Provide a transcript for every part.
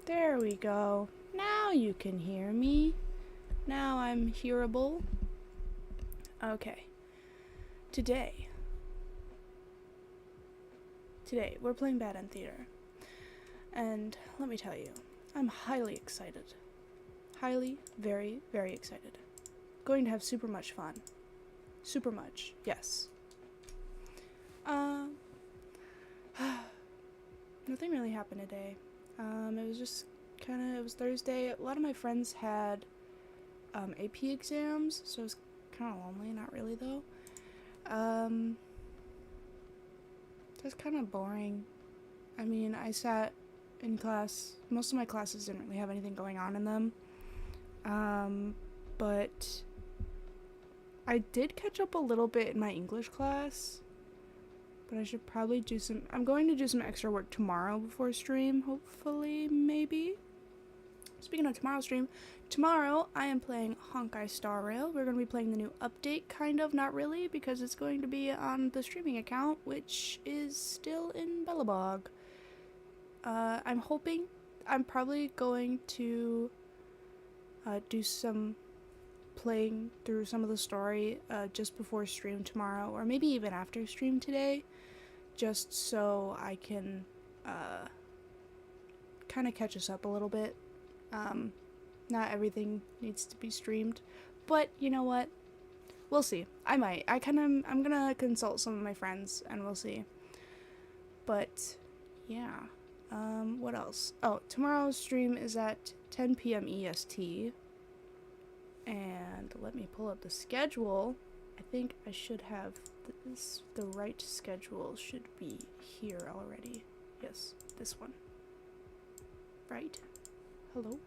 There we go. Now you can hear me. Now I'm hearable. Okay. Today we're playing Bad End Theater. And let me tell you, I'm highly excited. Highly, very, very excited. Going to have super much fun. Super much, yes. Nothing really happened today. It was just it was Thursday. A lot of my friends had AP exams, so it was kind of lonely. Not really though. That's kind of boring. I mean, I sat in class. Most of my classes didn't really have anything going on in them. But I did catch up a little bit in my English class. But I should probably I'm going to do some extra work tomorrow before stream, hopefully, maybe. Speaking of tomorrow's stream, tomorrow I am playing Honkai Star Rail. We're going to be playing the new update, kind of, not really, because it's going to be on the streaming account, which is still in Bellabog. I'm probably going to do some playing through some of the story just before stream tomorrow, or maybe even after stream today, just so I can kind of catch us up a little bit. Not everything needs to be streamed, but you know what? We'll see. I'm gonna consult some of my friends and we'll see. But yeah. What else? Oh, tomorrow's stream is at 10 p.m. EST. And let me pull up the schedule. I think I should have the right schedule should be here already. Yes, this one. Right? Hello?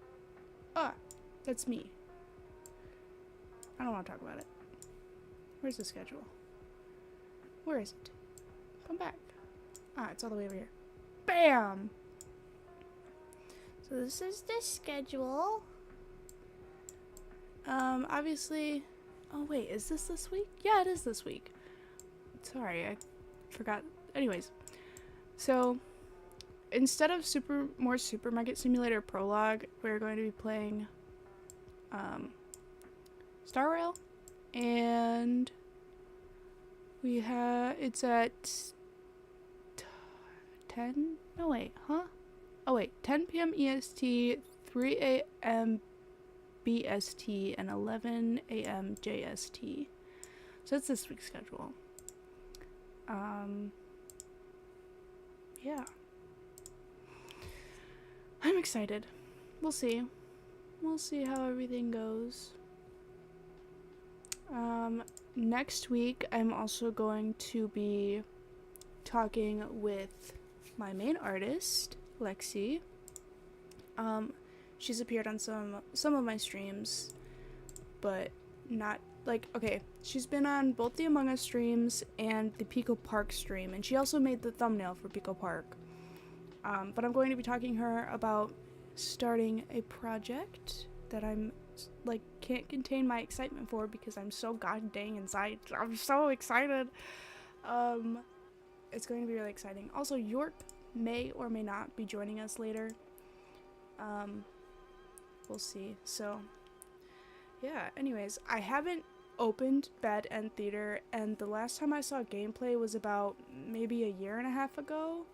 Ah, that's me. I don't want to talk about it. Where's the schedule? Where is it? Come back. Ah, it's all the way over here. Bam! So this is the schedule. Obviously... Oh, wait, is this week? Yeah, it is this week. Sorry, I forgot. Anyways, so instead of more Supermarket Simulator Prologue, we're going to be playing Star Rail, and it's at 10? No, wait, huh? Oh, wait, 10 p.m. EST, 3 a.m. BST, and 11 a.m. JST. So that's this week's schedule. Yeah. I'm excited. We'll see. We'll see how everything goes. Next week, I'm also going to be talking with my main artist, Lexi. She's appeared on some of my streams, but not okay, she's been on both the Among Us streams and the Pico Park stream, and she also made the thumbnail for Pico Park. But I'm going to be talking to her about starting a project that I'm can't contain my excitement for because I'm so god dang inside. I'm so excited. It's going to be really exciting. Also, York may or may not be joining us later. We'll see. So yeah, anyways, I haven't opened Bad End Theater, and the last time I saw gameplay was about maybe a year and a half ago.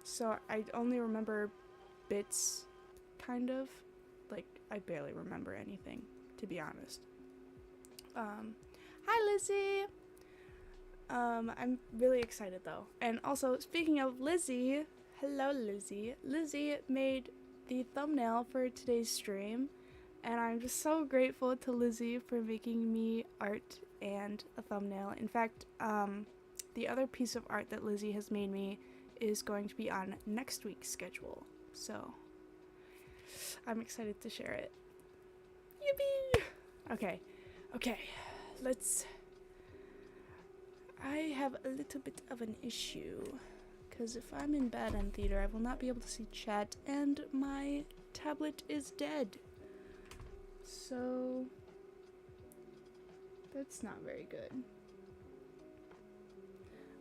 So I only remember bits, kind of. I barely remember anything, to be honest. Hi Lizzy! I'm really excited though. And also, speaking of Lizzy, hello Lizzy. Lizzy made the thumbnail for today's stream, and I'm just so grateful to Lizzy for making me art and a thumbnail. In fact, the other piece of art that Lizzy has made me is going to be on next week's schedule, so I'm excited to share it. Yippee! Okay, I have a little bit of an issue, because if I'm in Bad End Theater, I will not be able to see chat, and my tablet is dead. So that's not very good.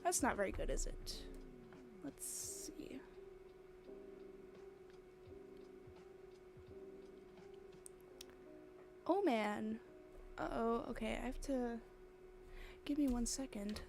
That's not very good, is it? Let's see. Oh man. Uh-oh, okay, I have to... Give me 1 second.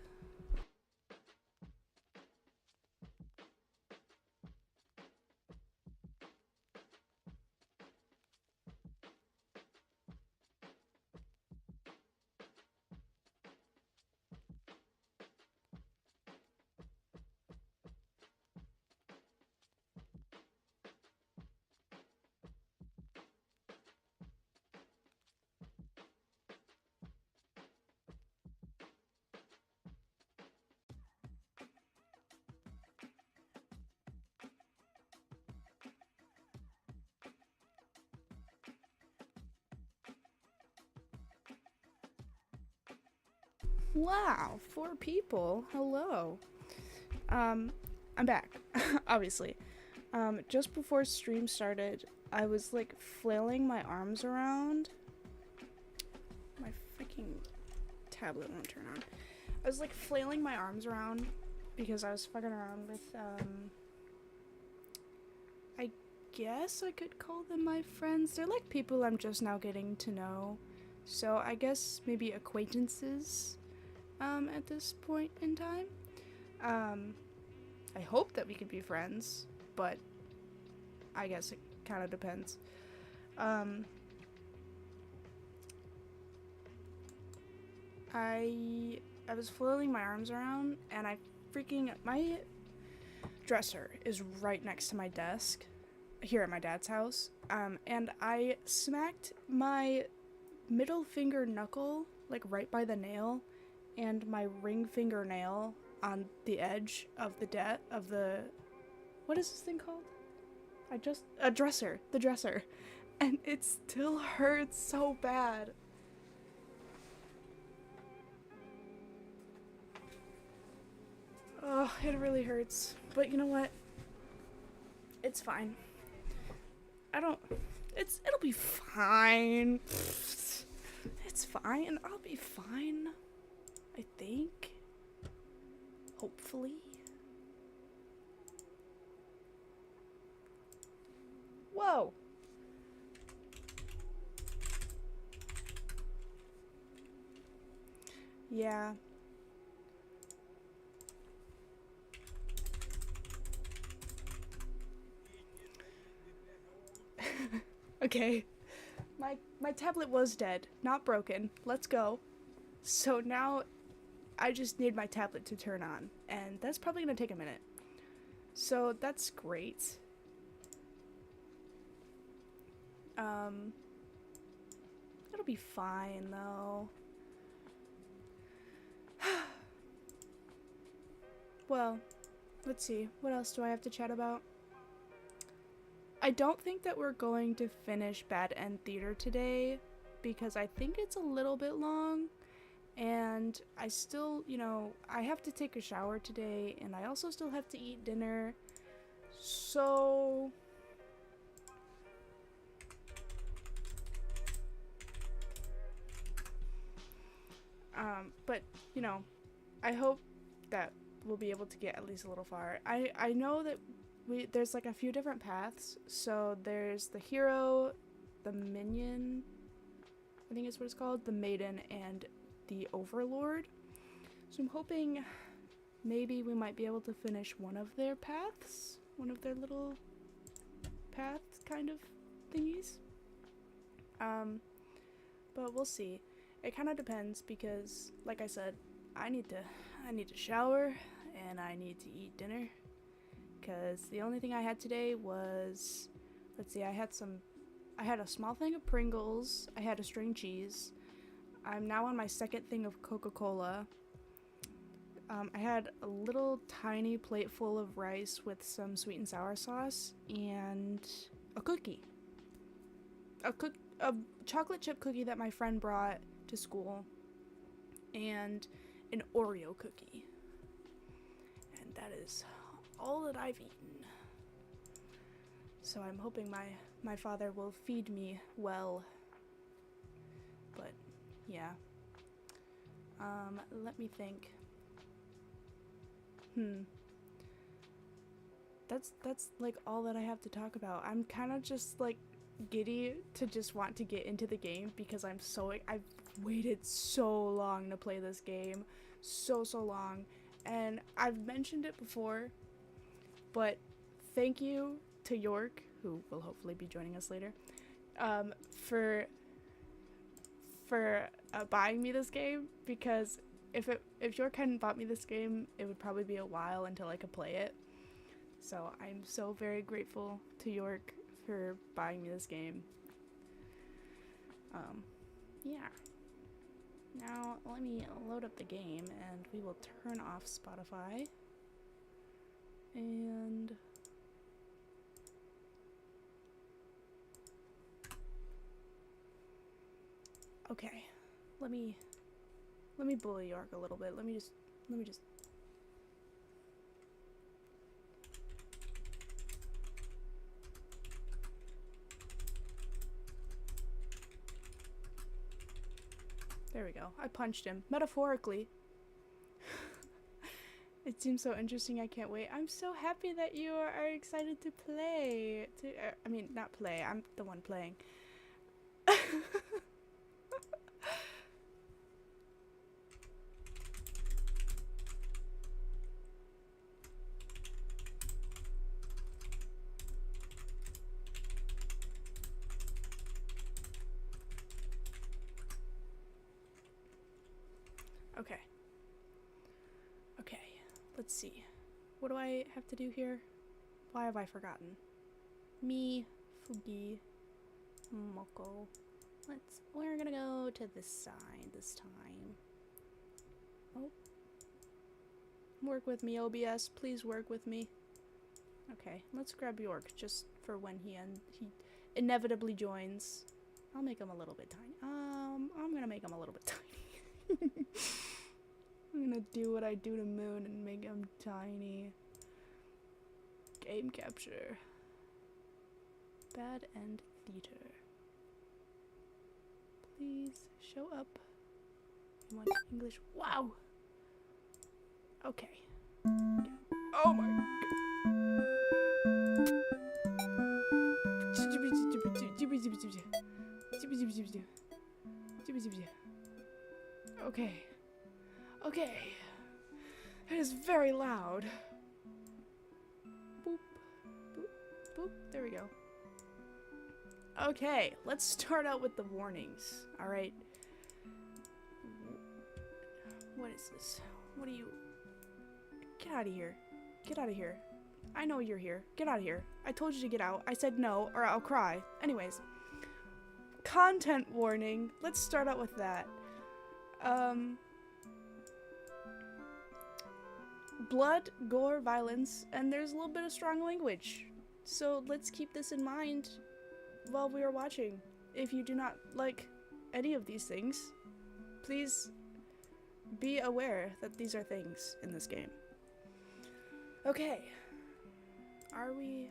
Wow, 4 people. Hello. I'm back, obviously. Just before stream started, I was like flailing my arms around. My freaking tablet won't turn on. I was like flailing my arms around because I was fucking around with, I guess I could call them my friends. They're like people I'm just now getting to know. So I guess maybe acquaintances, at this point in time. I hope that we could be friends, but I guess it kind of depends. I was flailing my arms around, and my dresser is right next to my desk here at my dad's house. And I smacked my middle finger knuckle like right by the nail, and my ring fingernail on the edge of the what is this thing called? The dresser, and it still hurts so bad. Oh, it really hurts. But you know what? It's fine. It'll be fine. It's fine. I'll be fine. I think. Hopefully. Whoa. Yeah. Okay. My tablet was dead, not broken. Let's go. So now I just need my tablet to turn on, and that's probably gonna take a minute. So that's great. It'll be fine though. Well, let's see. What else do I have to chat about? I don't think that we're going to finish Bad End Theater today because I think it's a little bit long, and I still, I have to take a shower today, and I also still have to eat dinner. So but I hope that we'll be able to get at least a little far. I know that there's like a few different paths. So there's the hero, the minion, I think is what it's called, the maiden, and the overlord. So I'm hoping maybe we might be able to finish one of their paths, one of their little path kind of thingies. But we'll see. It kind of depends because, like I said, I need to shower and I need to eat dinner. Because the only thing I had today was, let's see, I had a small thing of Pringles, I had a string cheese, I'm now on my second thing of Coca-Cola, I had a little tiny plate full of rice with some sweet and sour sauce, and a cookie. A chocolate chip cookie that my friend brought to school, and an Oreo cookie. And that is all that I've eaten. So I'm hoping my father will feed me well. But yeah. Let me think. That's like all that I have to talk about. I'm kind of just like giddy to just want to get into the game because I've waited so long to play this game. So long. And I've mentioned it before, but thank you to York, who will hopefully be joining us later, for buying me this game, because if York hadn't bought me this game, it would probably be a while until I could play it. So I'm so very grateful to York for buying me this game. Yeah. Now let me load up the game and we will turn off Spotify. And okay, let me bully York a little bit. Let me just there we go. I punched him metaphorically. It seems so interesting. I can't wait. I'm so happy that you are excited to play. I mean, not play. I'm the one playing. Okay. Okay. Let's see. What do I have to do here? Why have I forgotten? Me, Fugi, Moko. We're gonna go to this side this time. Oh. Work with me, OBS. Please work with me. Okay, let's grab York just for when he inevitably joins. I'll make him a little bit tiny. I'm gonna make him a little bit tiny. I'm gonna do what I do to Moon and make him tiny. Game capture. Bad End Theater. Please show up. You want English? Wow! Okay. Oh my god. Okay. Okay. It is very loud. Boop. Boop. Boop. There we go. Okay, let's start out with the warnings. Alright. What is this? What are you... Get out of here. Get out of here. I know you're here. Get out of here. I told you to get out. I said no, or I'll cry. Anyways. Content warning. Let's start out with that. Blood, gore, violence, and there's a little bit of strong language. So let's keep this in mind while we are watching. If you do not like any of these things, please be aware that these are things in this game. Okay. Are we...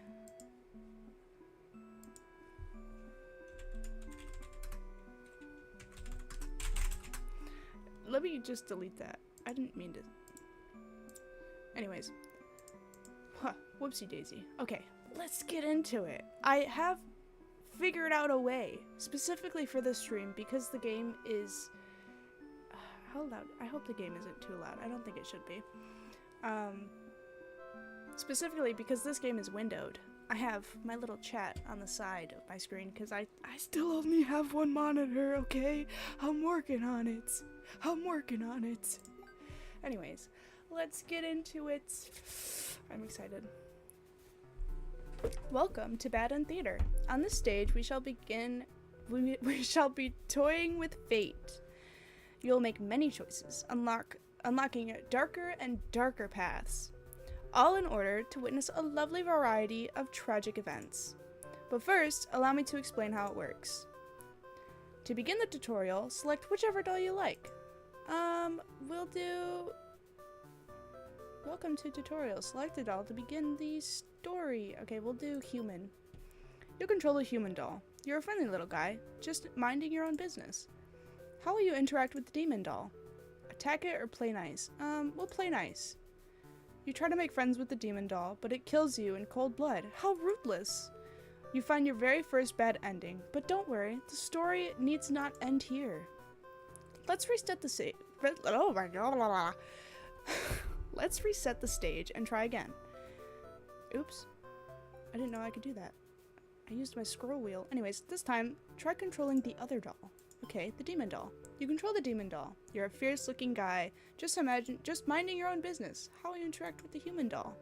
Let me just delete that. I didn't mean to... Anyways. Huh, whoopsie daisy. Okay, let's get into it. I have figured out a way, specifically for this stream, because the game is... how loud? I hope the game isn't too loud. I don't think it should be. Specifically because this game is windowed. I have my little chat on the side of my screen because I still only have one monitor, okay? I'm working on it. I'm working on it. Anyways, let's get into it. I'm excited. Welcome to Bad End Theater. On this stage, we shall be toying with fate. You'll make many choices, unlocking darker and darker paths, all in order to witness a lovely variety of tragic events. But first, allow me to explain how it works. To begin the tutorial, select whichever doll you like. We'll do... Welcome to tutorial. Select a doll to begin the story. Okay, we'll do human. You'll control a human doll. You're a friendly little guy, just minding your own business. How will you interact with the demon doll? Attack it or play nice? We'll play nice. You try to make friends with the demon doll, but it kills you in cold blood. How ruthless! You find your very first bad ending, but don't worry, the story needs not end here. Let's reset the stage. Oh my god. Let's reset the stage and try again. Oops. I didn't know I could do that. I used my scroll wheel. Anyways, this time, try controlling the other doll. Okay, the demon doll. You control the demon doll. You're a fierce-looking guy. Just minding your own business. How will you interact with the human doll?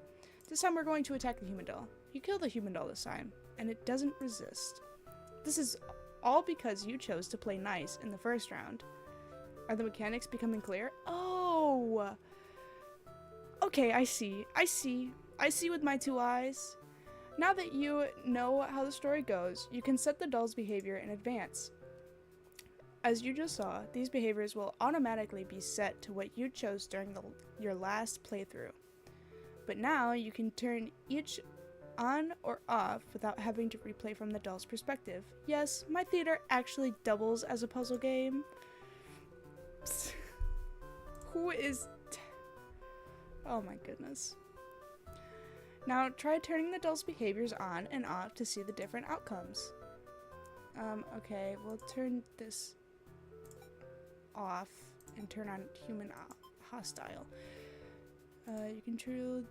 This time we're going to attack the human doll. You kill the human doll this time, and it doesn't resist. This is all because you chose to play nice in the first round. Are the mechanics becoming clear? Oh! Okay, I see with my 2 eyes. Now that you know how the story goes, you can set the doll's behavior in advance. As you just saw, these behaviors will automatically be set to what you chose during your last playthrough. But now you can turn each on or off without having to replay from the doll's perspective. Yes, my theater actually doubles as a puzzle game. Who is... Oh my goodness. Now try turning the doll's behaviors on and off to see the different outcomes. Okay, we'll turn this off and turn on human hostile. You control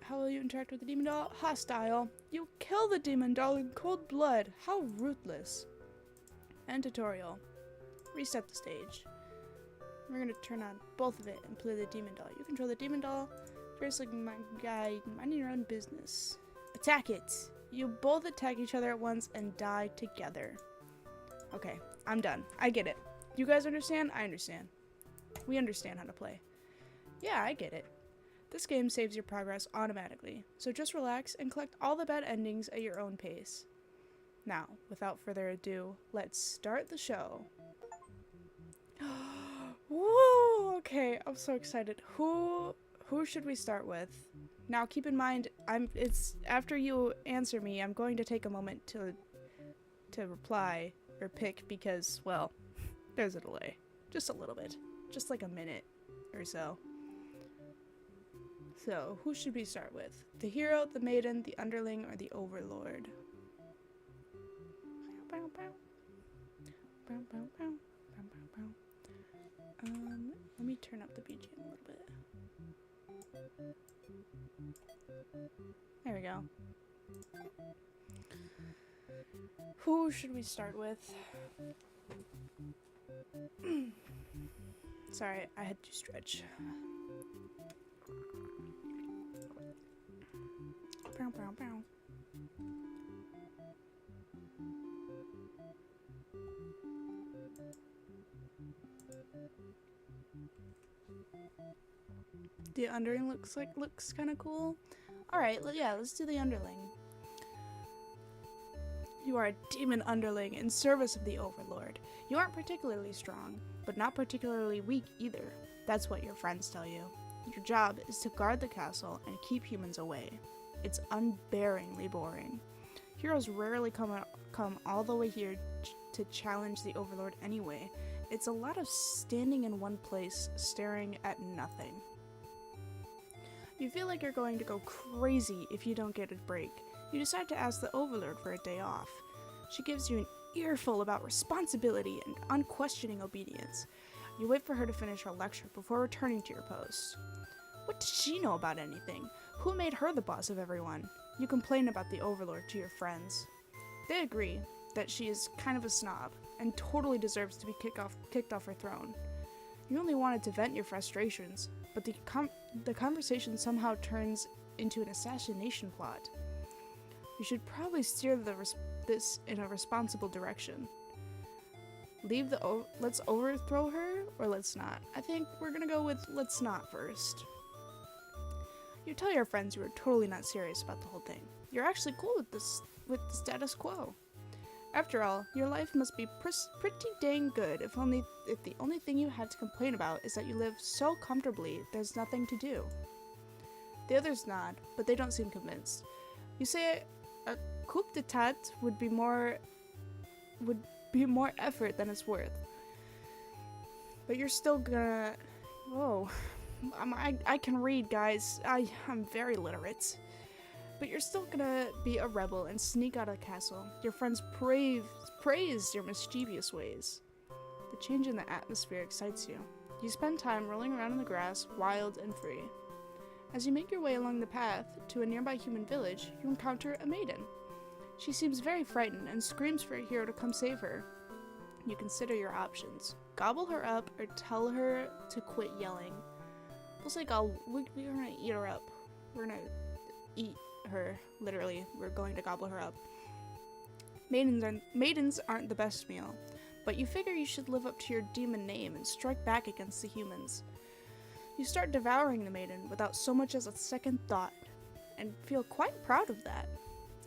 how will you interact with the demon doll? Hostile. You kill the demon doll in cold blood. How ruthless. End tutorial. Reset the stage. We're gonna turn on both of it and play the demon doll. You control the demon doll. First, like my guy, minding your own business. Attack it. You both attack each other at once and die together. Okay, I'm done. I get it. You guys understand? I understand. We understand how to play. Yeah, I get it. This game saves your progress automatically, so just relax and collect all the bad endings at your own pace. Now, without further ado, let's start the show. Woo! Okay, I'm so excited. Who should we start with? Now, keep in mind, it's after you answer me, I'm going to take a moment to reply or pick because, well, there's a delay. Just a little bit. Just like a minute or so. So, who should we start with? The hero, the maiden, the underling, or the overlord? Let me turn up the BGM a little bit. There we go. Who should we start with? Sorry, I had to stretch. Bow, bow, bow. The underling looks kind of cool. All right, yeah, let's do the underling. You are a demon underling in service of the overlord. You aren't particularly strong, but not particularly weak either. That's what your friends tell you. Your job is to guard the castle and keep humans away. It's unbearingly boring. Heroes rarely come all the way here to challenge the overlord anyway. It's a lot of standing in one place, staring at nothing. You feel like you're going to go crazy if you don't get a break. You decide to ask the overlord for a day off. She gives you an earful about responsibility and unquestioning obedience. You wait for her to finish her lecture before returning to your post. What does she know about anything? Who made her the boss of everyone? You complain about the overlord to your friends. They agree that she is kind of a snob and totally deserves to be kicked off her throne. You only wanted to vent your frustrations, but the conversation somehow turns into an assassination plot. You should probably steer this in a responsible direction. Let's overthrow her, or let's not? I think we're gonna go with let's not first. You tell your friends you are totally not serious about the whole thing. You're actually cool with the status quo. After all, your life must be pretty dang good if the only thing you have to complain about is that you live so comfortably there's nothing to do. The others nod, but they don't seem convinced. You say a coup d'etat would be more effort than it's worth. But you're still gonna... Whoa. I can read, guys. I'm very literate. But you're still gonna be a rebel and sneak out of the castle. Your friends praise your mischievous ways. The change in the atmosphere excites you. You spend time rolling around in the grass, wild and free. As you make your way along the path to a nearby human village, you encounter a maiden. She seems very frightened and screams for a hero to come save her. You consider your options. Gobble her up or tell her to quit yelling. We'll say we're gonna eat her up. We're gonna eat her. Literally, we're going to gobble her up. Maidens aren't the best meal, but you figure you should live up to your demon name and strike back against the humans. You start devouring the maiden without so much as a second thought, and feel quite proud of that.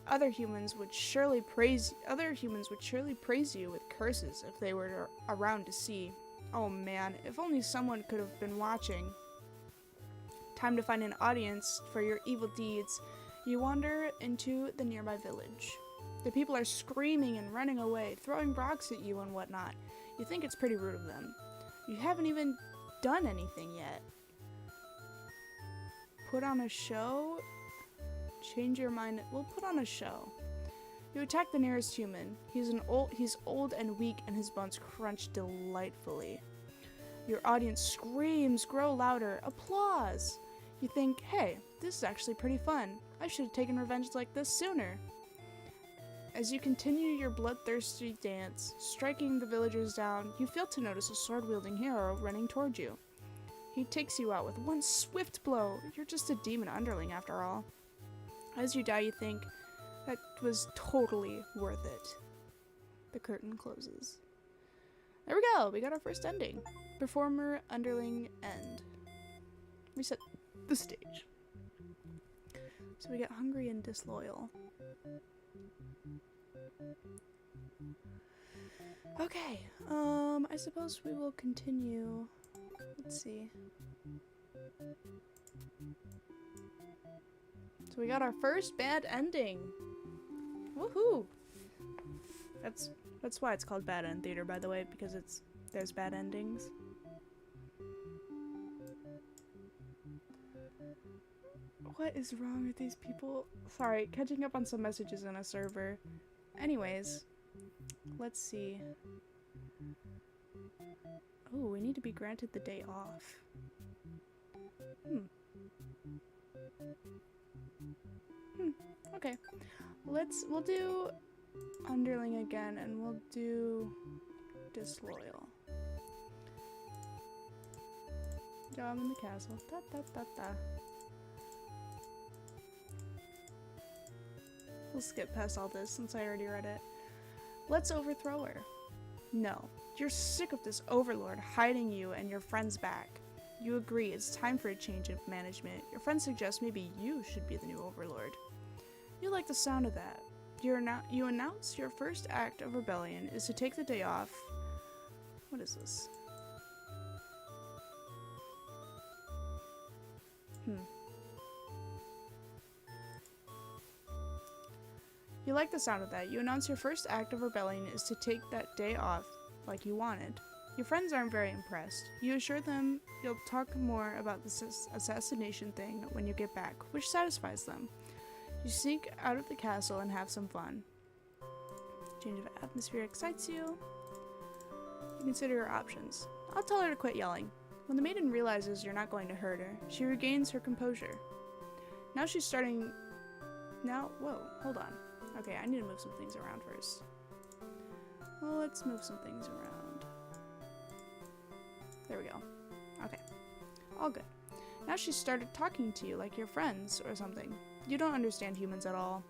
Other humans would surely praise you with curses if they were around to see. Oh man, if only someone could have been watching. Time to find an audience for your evil deeds. You wander into the nearby village. The people are screaming and running away, throwing rocks at you and whatnot. You think it's pretty rude of them. You haven't even done anything yet. Put on a show? Change your mind. We'll put on a show. You attack the nearest human. He's old and weak, and his bones crunch delightfully. Your audience screams, grow louder, applause. You think, hey, this is actually pretty fun. I should have taken revenge like this sooner. As you continue your bloodthirsty dance, striking the villagers down, you fail to notice a sword-wielding hero running toward you. He takes you out with one swift blow. You're just a demon underling after all. As you die, you think, that was totally worth it. The curtain closes. There we go, we got our first ending. Performer, underling, end. Reset the stage. So we get hungry and disloyal. Okay, I suppose we will continue. Let's see. So we got our first bad ending. Woohoo! That's why it's called Bad End Theater, by the way, because there's bad endings. What is wrong with these people? Sorry, catching up on some messages in a server. Anyways, let's see. Oh, we need to be granted the day off. Okay. We'll do underling again, and we'll do disloyal. Job in the castle. Da, da, da, da. We'll skip past all this since I already read it. Let's overthrow her. No. You're sick of this overlord hiding you and your friends back. You agree it's time for a change of management. Your friends suggest maybe you should be the new overlord. You like the sound of that. You announce your first act of rebellion is to take the day off. What is this? You like the sound of that. You announce your first act of rebellion is to take that day off like you wanted. Your friends aren't very impressed. You assure them you'll talk more about this assassination thing when you get back, which satisfies them. You sneak out of the castle and have some fun. Change of atmosphere excites you. You consider your options. I'll tell her to quit yelling. When the maiden realizes you're not going to hurt her, she regains her composure. Now she's starting... Whoa, hold on. Okay, I need to move some things around first. Well, let's move some things around. There we go. Okay. All good. Now she's started talking to you like your friends or something. You don't understand humans at all.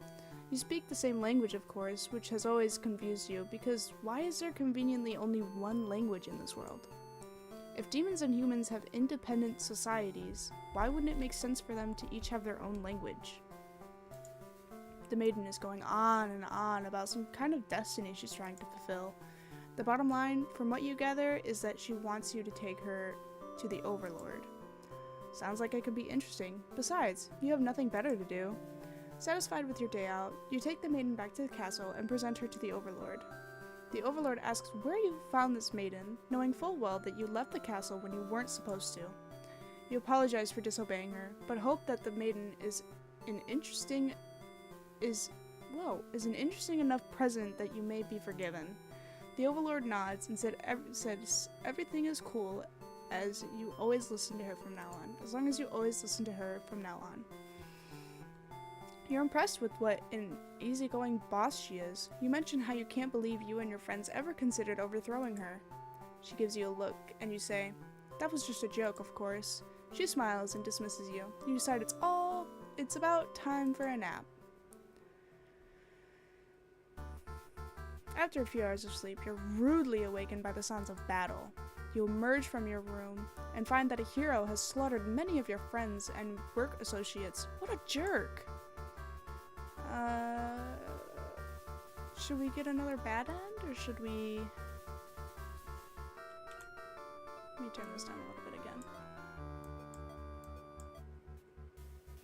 You speak the same language, of course, which has always confused you, because why is there conveniently only one language in this world? If demons and humans have independent societies, why wouldn't it make sense for them to each have their own language? The maiden is going on and on about some kind of destiny she's trying to fulfill. The bottom line, from what you gather, is that she wants you to take her to the Overlord. Sounds like it could be interesting. Besides, you have nothing better to do. Satisfied with your day out, you take the maiden back to the castle and present her to the Overlord. The Overlord asks where you found this maiden, knowing full well that you left the castle when you weren't supposed to. You apologize for disobeying her, but hope that the maiden is an interesting is an interesting enough present that you may be forgiven. The Overlord nods and said everything is cool as you always listen to her from now on. As long as you always listen to her from now on. You're impressed with what an easygoing boss she is. You mention how you can't believe you and your friends ever considered overthrowing her. She gives you a look, and you say, "That was just a joke, of course." She smiles and dismisses you. You decide it's about time for a nap. After a few hours of sleep, you're rudely awakened by the sounds of battle. You emerge from your room and find that a hero has slaughtered many of your friends and work associates. What a jerk! Should we get another bad end, or should we... Let me turn this down a little bit again.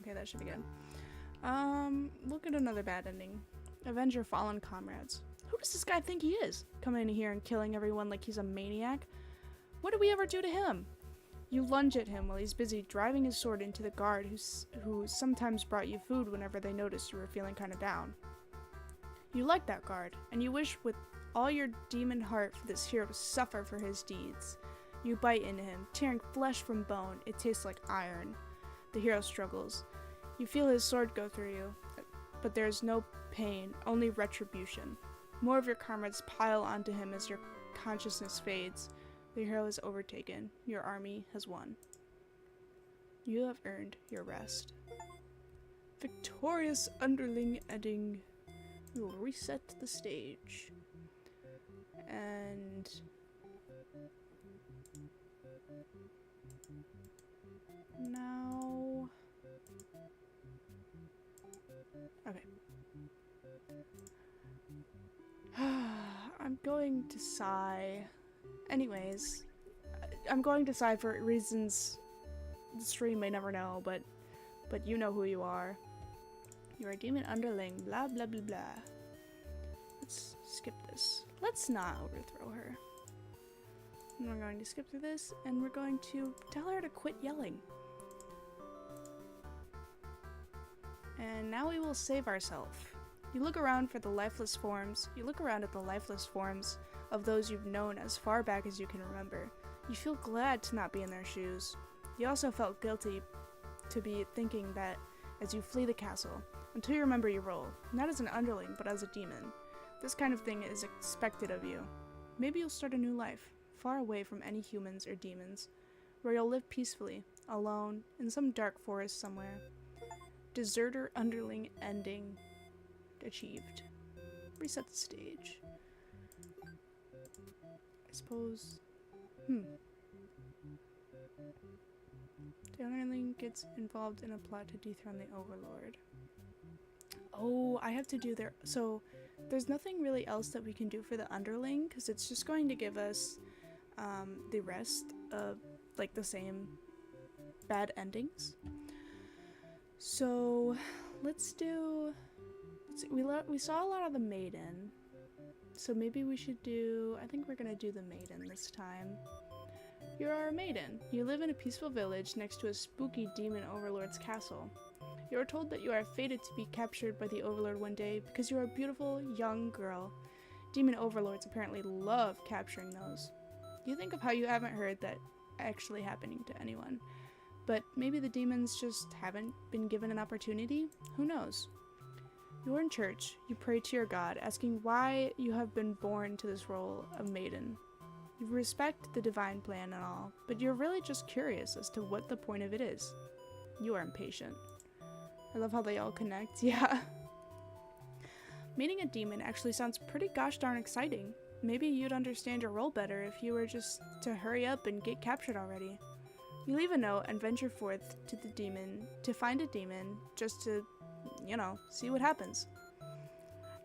Okay, that should be good. Look at another bad ending. Avenge your fallen comrades. Who does this guy think he is? Coming in here and killing everyone like he's a maniac? What did we ever do to him? You lunge at him while he's busy driving his sword into the guard who sometimes brought you food whenever they noticed you were feeling kind of down. You like that guard, and you wish with all your demon heart for this hero to suffer for his deeds. You bite into him, tearing flesh from bone. It tastes like iron. The hero struggles. You feel his sword go through you, but there is no pain, only retribution. More of your comrades pile onto him as your consciousness fades. The hero is overtaken. Your army has won. You have earned your rest. Victorious underling ending. We will reset the stage. And... now... Okay. I'm going to sigh. Anyways, I'm going to sigh for reasons the stream may never know, but you know who you are. You're a demon underling, blah blah blah blah. Let's skip this. Let's not overthrow her. And we're going to skip through this, and we're going to tell her to quit yelling. And now we will save ourselves. You look around for the lifeless forms. You look around at the lifeless forms of those you've known as far back as you can remember. You feel glad to not be in their shoes. You also felt guilty to be thinking that as you flee the castle, until you remember your role, not as an underling, but as a demon. This kind of thing is expected of you. Maybe you'll start a new life, far away from any humans or demons, where you'll live peacefully, alone, in some dark forest somewhere. Deserter underling ending achieved. Reset the stage. I suppose... The underling gets involved in a plot to dethrone the Overlord. Oh, I have to do their... So, there's nothing really else that we can do for the underling, because it's just going to give us the rest of, like, the same bad endings. So, let's do... We saw a lot of the maiden, so maybe we should do... I think we're gonna do the maiden this time. You are a maiden. You live in a peaceful village next to a spooky demon overlord's castle. You are told that you are fated to be captured by the overlord one day because you are a beautiful young girl. Demon overlords apparently love capturing those. You think of how you haven't heard that actually happening to anyone, but maybe the demons just haven't been given an opportunity? Who knows? You are in church. You pray to your god, asking why you have been born to this role of maiden. You respect the divine plan and all, but you're really just curious as to what the point of it is. You are impatient. I love how they all connect, yeah. Meeting a demon actually sounds pretty gosh darn exciting. Maybe you'd understand your role better if you were just to hurry up and get captured already. You leave a note and venture forth to the demon, to find a demon, just to, you know, see what happens.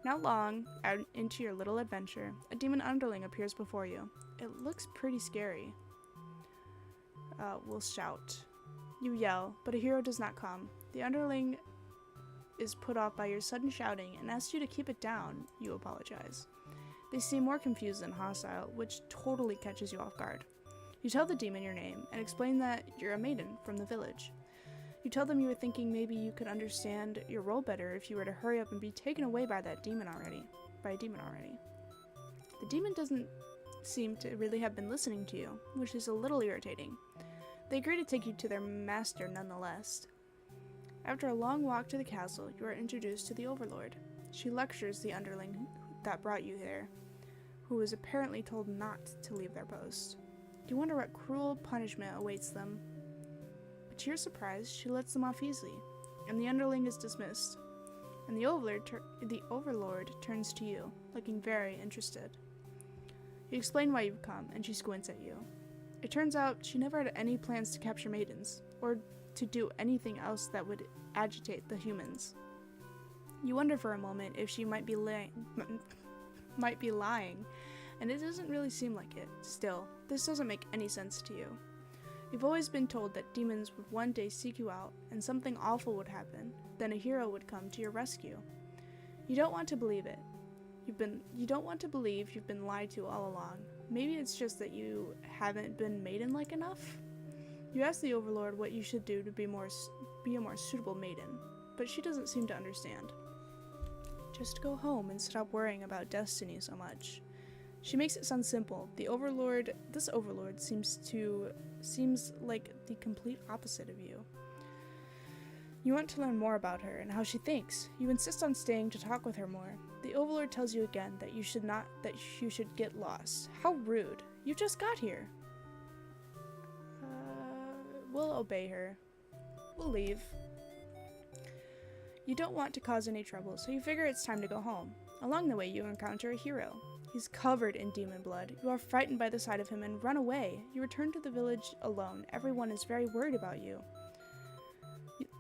Not long out into your little adventure, a demon underling appears before you. It looks pretty scary. We'll shout. You yell, but a hero does not come. The underling is put off by your sudden shouting and asks you to keep it down. You apologize. They seem more confused than hostile, which totally catches you off guard. You tell the demon your name and explain that you're a maiden from the village. You tell them you were thinking maybe you could understand your role better if you were to hurry up and be taken away by a demon already. The demon doesn't seem to really have been listening to you, which is a little irritating. They agree to take you to their master nonetheless. After a long walk to the castle, you are introduced to the Overlord. She lectures the underling that brought you there, who was apparently told not to leave their post. You wonder what cruel punishment awaits them. But to your surprise, she lets them off easily, and the underling is dismissed. And the Overlord turns to you, looking very interested. You explain why you've come, and she squints at you. It turns out she never had any plans to capture maidens, or to do anything else that would agitate the humans. You wonder for a moment if she might be lying, and it doesn't really seem like it. Still, this doesn't make any sense to you. You've always been told that demons would one day seek you out, and something awful would happen. Then a hero would come to your rescue. You don't want to believe it. You don't want to believe you've been lied to all along. Maybe it's just that you haven't been maiden-like enough? You ask the Overlord what you should do to be a more suitable maiden, but she doesn't seem to understand. Just go home and stop worrying about destiny so much. She makes it sound simple. This Overlord seems like the complete opposite of you. You want to learn more about her and how she thinks. You insist on staying to talk with her more. The Overlord tells you again that you should get lost. How rude. You just got here. We'll obey her. We'll leave. You don't want to cause any trouble, so you figure it's time to go home. Along the way, you encounter a hero. He's covered in demon blood. You are frightened by the sight of him and run away. You return to the village alone. Everyone is very worried about you.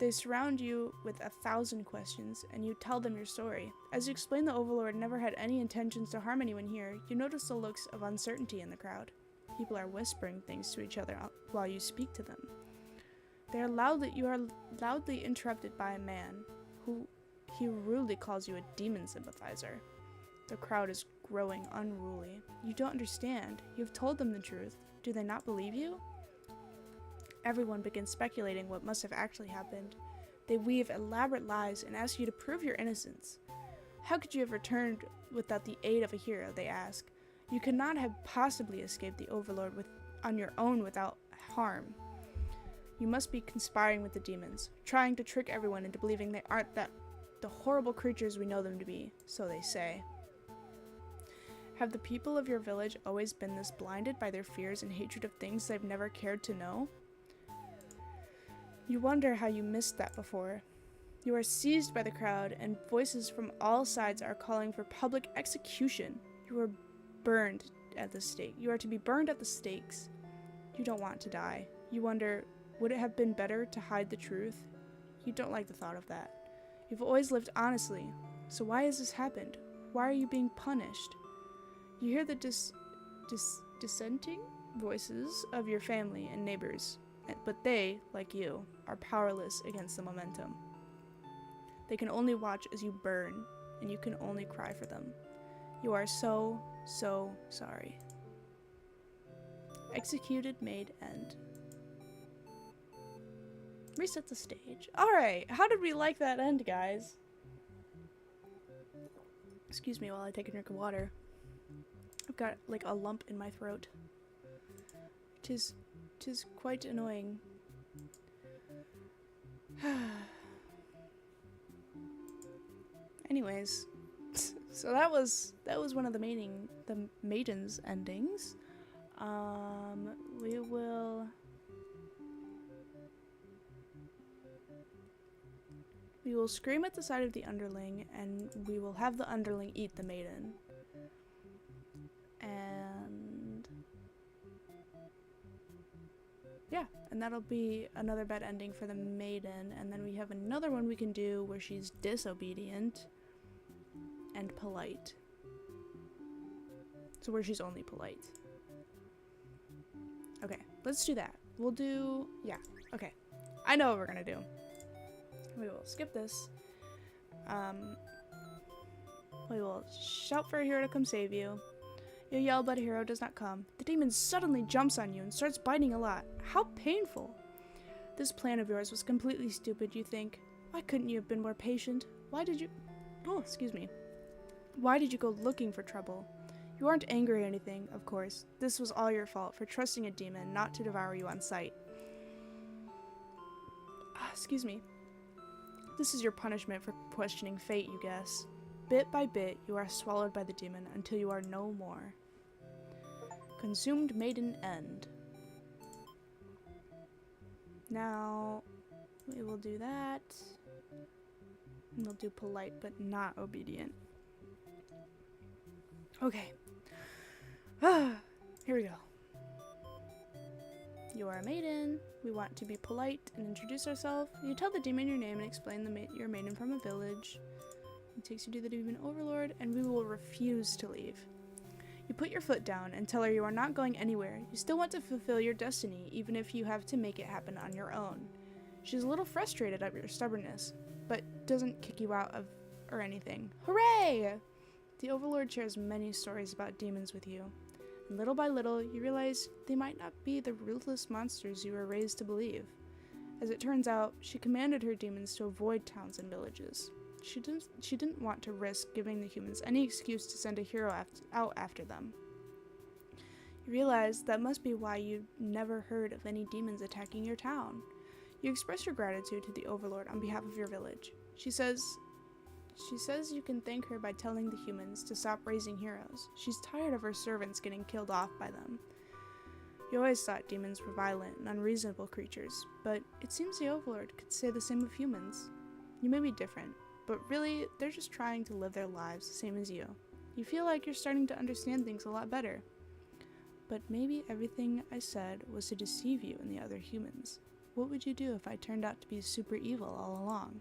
They surround you with 1,000 questions, and you tell them your story. As you explain, the Overlord never had any intentions to harm anyone here. You notice the looks of uncertainty in the crowd. People are whispering things to each other while you speak to them. You are loudly interrupted by a man who rudely calls you a demon sympathizer. The crowd is growing unruly. You don't understand. You've told them the truth. Do they not believe you? Everyone begins speculating what must have actually happened. They weave elaborate lies and ask you to prove your innocence. How could you have returned without the aid of a hero, they ask. You could not have possibly escaped the Overlord on your own without harm. You must be conspiring with the demons, trying to trick everyone into believing they aren't the horrible creatures we know them to be, so they say. Have the people of your village always been this blinded by their fears and hatred of things they've never cared to know? You wonder how you missed that before. You are seized by the crowd, and voices from all sides are calling for public execution. You are burned at the stake. You are to be burned at the stakes. You don't want to die. You wonder, would it have been better to hide the truth? You don't like the thought of that. You've always lived honestly, so why has this happened? Why are you being punished? You hear the dissenting voices of your family and neighbors, but they, like you, are powerless against the momentum. They can only watch as you burn, and you can only cry for them. You are so, so sorry. Executed, made, end. Reset the stage. Alright, how did we like that end, guys? Excuse me while I take a drink of water. I've got, like, a lump in my throat. Tis quite annoying. Anyways, so that was one of the maiden's endings. We will scream at the sight of the underling, and we will have the underling eat the maiden. And yeah, and that'll be another bad ending for the maiden. And then we have another one we can do where she's disobedient and polite. So where she's only polite. Okay, let's do that. We'll do, yeah, okay. I know what we're gonna do. We will skip this. We will shout for a hero to come save you. You yell, but a hero does not come. The demon suddenly jumps on you and starts biting a lot. How painful! This plan of yours was completely stupid, you think. Why couldn't you have been more patient? Why did you... Oh, excuse me. Why did you go looking for trouble? You aren't angry or anything, of course. This was all your fault for trusting a demon not to devour you on sight. Excuse me. This is your punishment for questioning fate, you guess. Bit by bit, you are swallowed by the demon until you are no more. Consumed maiden end. Now, we will do that. And we'll do polite but not obedient. Okay. Here we go. You are a maiden. We want to be polite and introduce ourselves. You tell the demon your name and explain you're a maiden from a village. It takes you to the demon overlord, and we will refuse to leave. You put your foot down and tell her you are not going anywhere. You still want to fulfill your destiny, even if you have to make it happen on your own. She's a little frustrated at your stubbornness, but doesn't kick you out of or anything. Hooray! The overlord shares many stories about demons with you. And little by little, you realize they might not be the ruthless monsters you were raised to believe. As it turns out, she commanded her demons to avoid towns and villages. She didn't want to risk giving the humans any excuse to send a hero out after them. You realize that must be why you never heard of any demons attacking your town. You express your gratitude to the overlord on behalf of your village. She says you can thank her by telling the humans to stop raising heroes. She's tired of her servants getting killed off by them. You always thought demons were violent and unreasonable creatures, but it seems the overlord could say the same of humans. You may be different, but really, they're just trying to live their lives the same as you. You feel like you're starting to understand things a lot better. But maybe everything I said was to deceive you and the other humans. What would you do if I turned out to be super evil all along?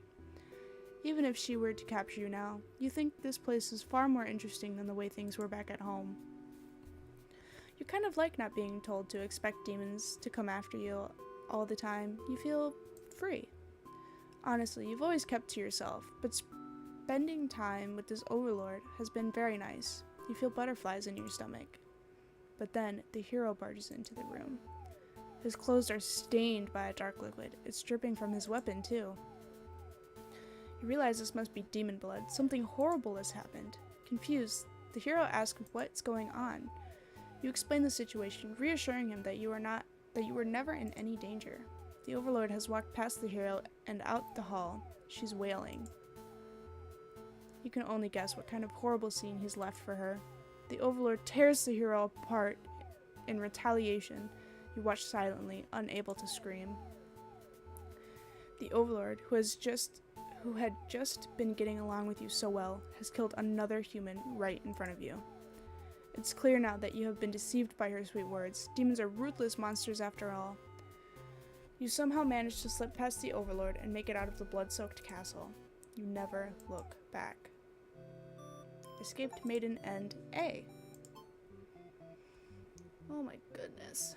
Even if she were to capture you now, you think this place is far more interesting than the way things were back at home. You kind of like not being told to expect demons to come after you all the time. You feel free. Honestly, you've always kept to yourself, but spending time with this overlord has been very nice. You feel butterflies in your stomach. But then, the hero barges into the room. His clothes are stained by a dark liquid. It's dripping from his weapon, too. You realize this must be demon blood. Something horrible has happened. Confused, the hero asks what's going on. You explain the situation, reassuring him that you were never in any danger. The overlord has walked past the hero and out the hall. She's wailing. You can only guess what kind of horrible scene he's left for her. The overlord tears the hero apart in retaliation. You watch silently, unable to scream. The overlord, who had just been getting along with you so well, has killed another human right in front of you. It's clear now that you have been deceived by her sweet words. Demons are ruthless monsters after all. You somehow manage to slip past the overlord and make it out of the blood-soaked castle. You never look back. Escaped maiden end A. Oh my goodness.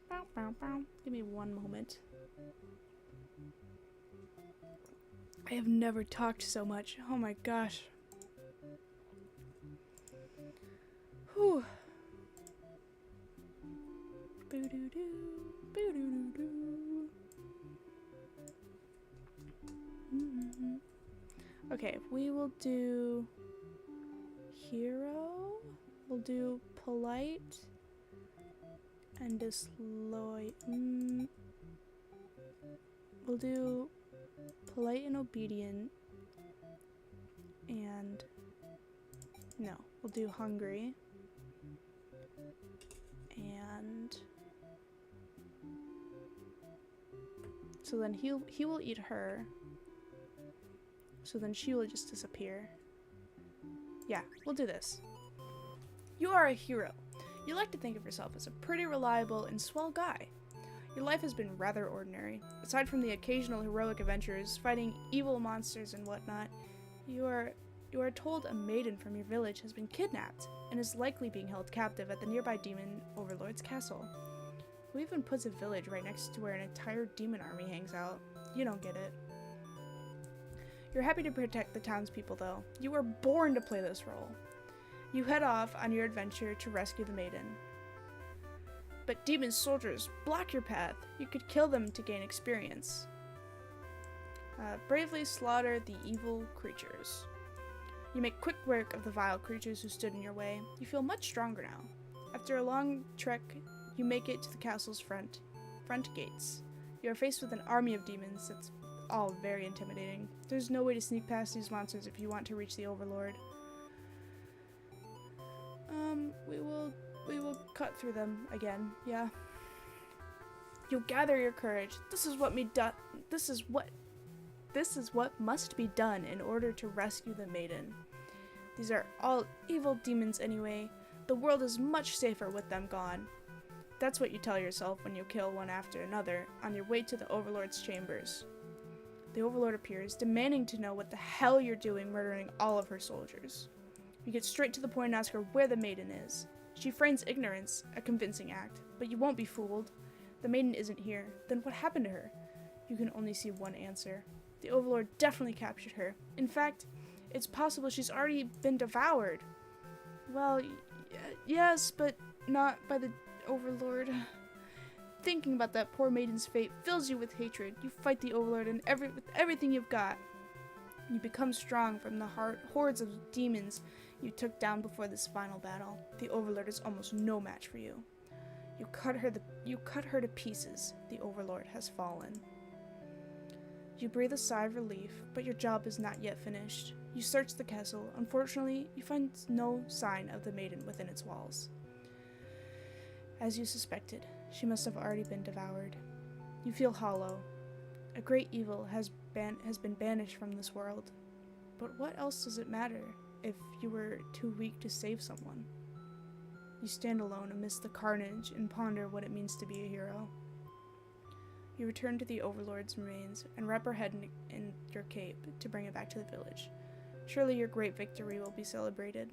Bow, bow, bow. Give me one moment. I have never talked so much. Oh my gosh. Whew. Boo-doo-doo. Boo-doo-doo-doo. Mm-hmm. Okay, we will do hero. We'll do polite and disloyal. We'll do polite and obedient, and no, we'll do hungry, and so then he will eat her, so then she will just disappear. Yeah, we'll do this. You are a hero. You like to think of yourself as a pretty reliable and swell guy. Your life has been rather ordinary. Aside from the occasional heroic adventures, fighting evil monsters and whatnot, you are told a maiden from your village has been kidnapped and is likely being held captive at the nearby demon overlord's castle. Who even puts a village right next to where an entire demon army hangs out? You don't get it. You're happy to protect the townspeople, though. You were born to play this role. You head off on your adventure to rescue the maiden. But demon soldiers block your path. You could kill them to gain experience. Bravely slaughter the evil creatures. You make quick work of the vile creatures who stood in your way. You feel much stronger now. After a long trek, you make it to the castle's front gates. You are faced with an army of demons that's all very intimidating. There's no way to sneak past these monsters if you want to reach the Overlord. We will cut through them again, yeah. You gather your courage. This is what must be done in order to rescue the maiden. These are all evil demons anyway. The world is much safer with them gone. That's what you tell yourself when you kill one after another on your way to the Overlord's chambers. The Overlord appears, demanding to know what the hell you're doing murdering all of her soldiers. You get straight to the point and ask her where the maiden is. She feigns ignorance, a convincing act, but you won't be fooled. The maiden isn't here. Then what happened to her? You can only see one answer. The Overlord definitely captured her. In fact, it's possible she's already been devoured. Well, yes, but not by the Overlord. Thinking about that poor maiden's fate fills you with hatred. You fight the Overlord with everything you've got. You become strong from the hordes of demons you took down before this final battle. The Overlord is almost no match for you. You cut her to pieces. The Overlord has fallen. You breathe a sigh of relief, but your job is not yet finished. You search the castle. Unfortunately, you find no sign of the maiden within its walls. As you suspected, she must have already been devoured. You feel hollow. A great evil has been banished from this world. But what else does it matter if you were too weak to save someone? You stand alone amidst the carnage and ponder what it means to be a hero. You return to the Overlord's remains and wrap her head in your cape to bring it back to the village. Surely your great victory will be celebrated.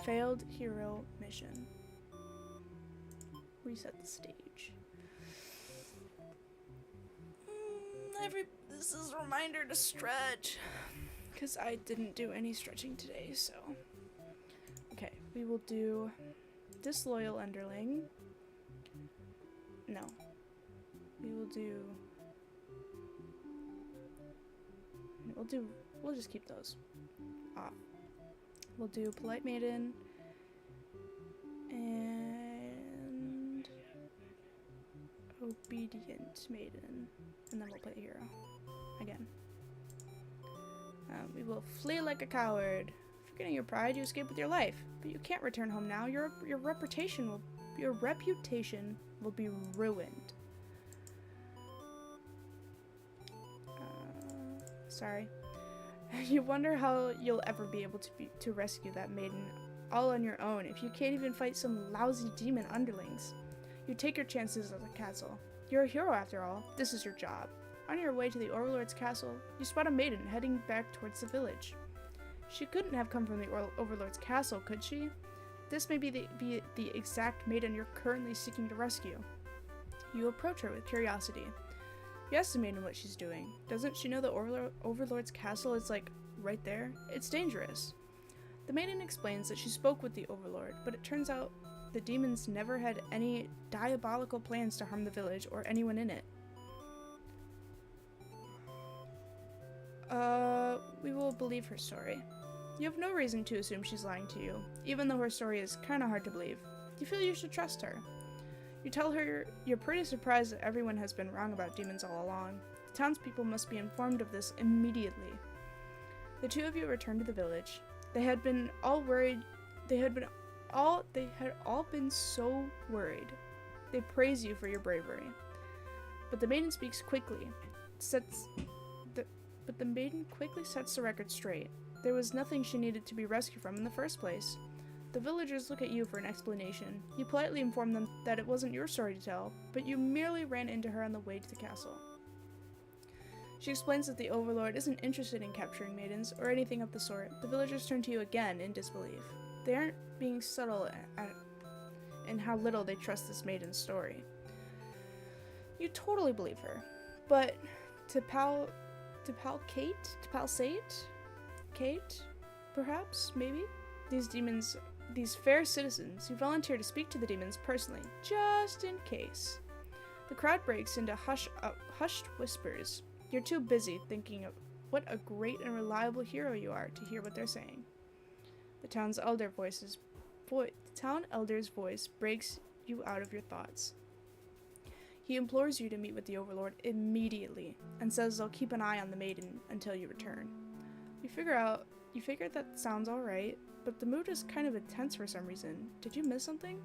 Failed hero mission. Reset the stage. This is a reminder to stretch, because I didn't do any stretching today, so. Okay, we will do Disloyal Underling. No. We'll just keep those off. We'll do Polite Maiden and Obedient Maiden, and then we'll play the hero again. We will flee like a coward. Forgetting your pride, you escape with your life, but you can't return home now. Your reputation will be ruined. Sorry. You wonder how you'll ever be able to rescue that maiden all on your own if you can't even fight some lousy demon underlings. You take your chances at the castle. You're a hero after all. This is your job. On your way to the Overlord's castle, you spot a maiden heading back towards the village. She couldn't have come from the Overlord's castle, could she? This may be the exact maiden you're currently seeking to rescue. You approach her with curiosity. You ask the maiden what she's doing. Doesn't she know the Overlord's castle is, like, right there? It's dangerous. The maiden explains that she spoke with the Overlord, but it turns out the demons never had any diabolical plans to harm the village or anyone in it. We will believe her story. You have no reason to assume she's lying to you, even though her story is kinda hard to believe. You feel you should trust her. You tell her you're pretty surprised that everyone has been wrong about demons all along. The townspeople must be informed of this immediately. The two of you return to the village. They had all been so worried. They praise you for your bravery. But the maiden speaks quickly. But the maiden quickly sets the record straight. There was nothing she needed to be rescued from in the first place. The villagers look at you for an explanation. You politely inform them that it wasn't your story to tell, but you merely ran into her on the way to the castle. She explains that the Overlord isn't interested in capturing maidens or anything of the sort. The villagers turn to you again in disbelief. They aren't being subtle in how little they trust this maiden's story. You totally believe her, but to Kate, perhaps, maybe? These demons these fair citizens, you volunteer to speak to the demons personally, just in case. The crowd breaks into hushed whispers. You're too busy thinking of what a great and reliable hero you are to hear what they're saying. The town elder's voice breaks you out of your thoughts. He implores you to meet with the Overlord immediately and says they'll keep an eye on the maiden until you return. You figure that sounds alright, but the mood is kind of intense for some reason. Did you miss something?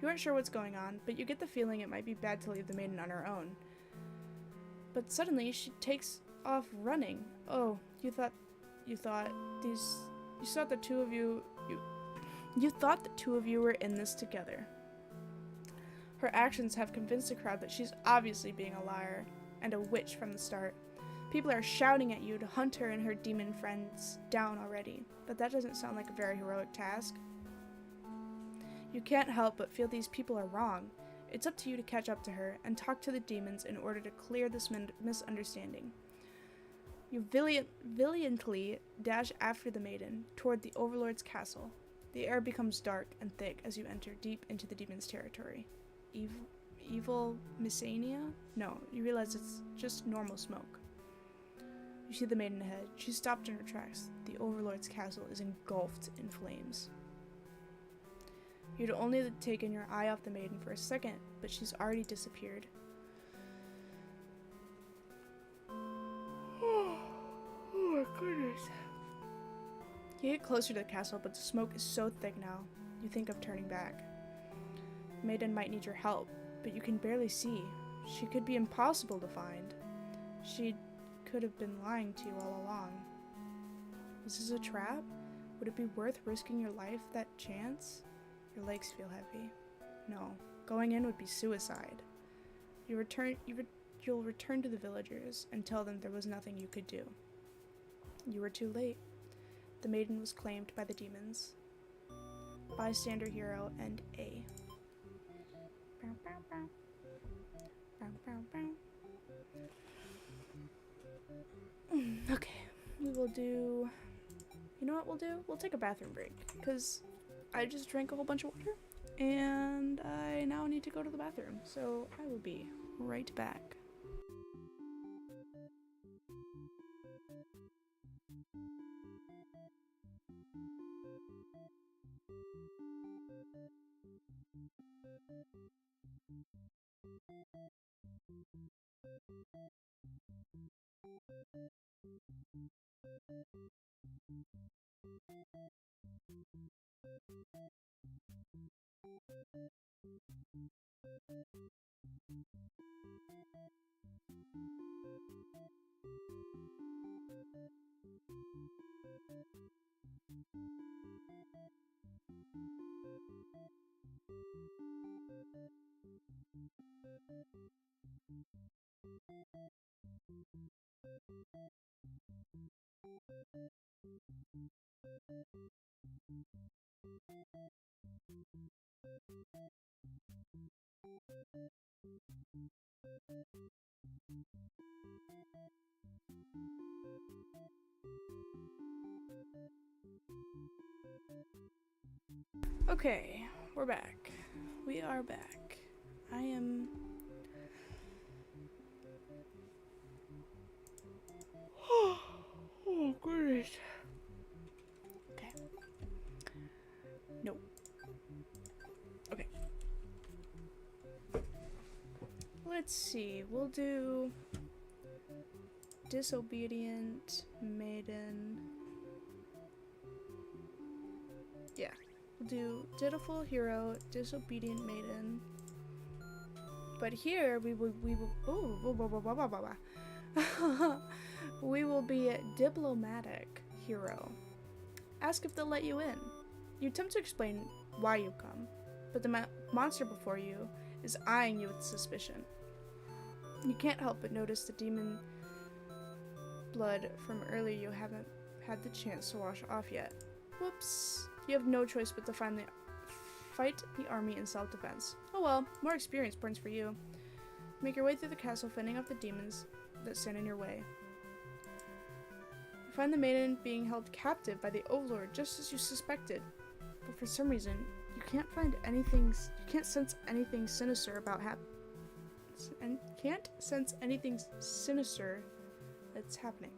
You aren't sure what's going on, but you get the feeling it might be bad to leave the maiden on her own. But suddenly she takes off running. Oh, you thought the two of you were in this together. Her actions have convinced the crowd that she's obviously being a liar and a witch from the start. People are shouting at you to hunt her and her demon friends down already, but that doesn't sound like a very heroic task. You can't help but feel these people are wrong. It's up to you to catch up to her and talk to the demons in order to clear this misunderstanding. You valiantly dash after the maiden toward the Overlord's castle. The air becomes dark and thick as you enter deep into the demon's territory. Evil Messania? No, you realize it's just normal smoke. You see the maiden ahead. She's stopped in her tracks. The Overlord's castle is engulfed in flames. You'd only taken your eye off the maiden for a second, but she's already disappeared. Oh my goodness. You get closer to the castle, but the smoke is so thick now, you think of turning back. The maiden might need your help, but you can barely see. She could be impossible to find. She could have been lying to you all along. Was this a trap? Would it be worth risking your life that chance? Your legs feel heavy. No, going in would be suicide. You'll return to the villagers and tell them there was nothing you could do. You were too late. The maiden was claimed by the demons. Bystander hero and A. Okay, we will do... You know what we'll do? We'll take a bathroom break, because I just drank a whole bunch of water, and I now need to go to the bathroom, so I will be right back. Okay, we're back. We are back. I am... Oh, goodness. Okay. Nope. Okay. Let's see. We'll do... Disobedient Maiden. Yeah. We'll do Dutiful Hero, Disobedient Maiden. But here we will we will be Diplomatic Hero. Ask if they'll let you in. You attempt to explain why you've come, but the monster before you is eyeing you with suspicion. You can't help but notice the demon blood from earlier you haven't had the chance to wash off yet. Whoops. You have no choice but to fight the army in self-defense. Oh well, more experience points for you. Make your way through the castle, fending off the demons that stand in your way. You find the maiden being held captive by the Overlord, just as you suspected. but for some reason, you can't find anything, you can't sense anything sinister about and can't sense anything sinister that's happening.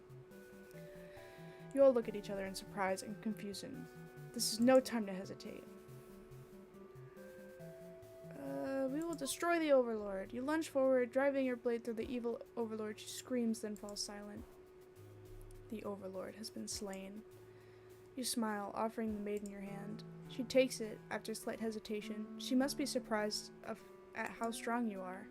You all look at each other in surprise and confusion. This is no time to hesitate. We will destroy the Overlord. You lunge forward, driving your blade through the evil Overlord. She screams, then falls silent. The Overlord has been slain. You smile, offering the maiden your hand. She takes it after slight hesitation. She must be surprised at how strong you are.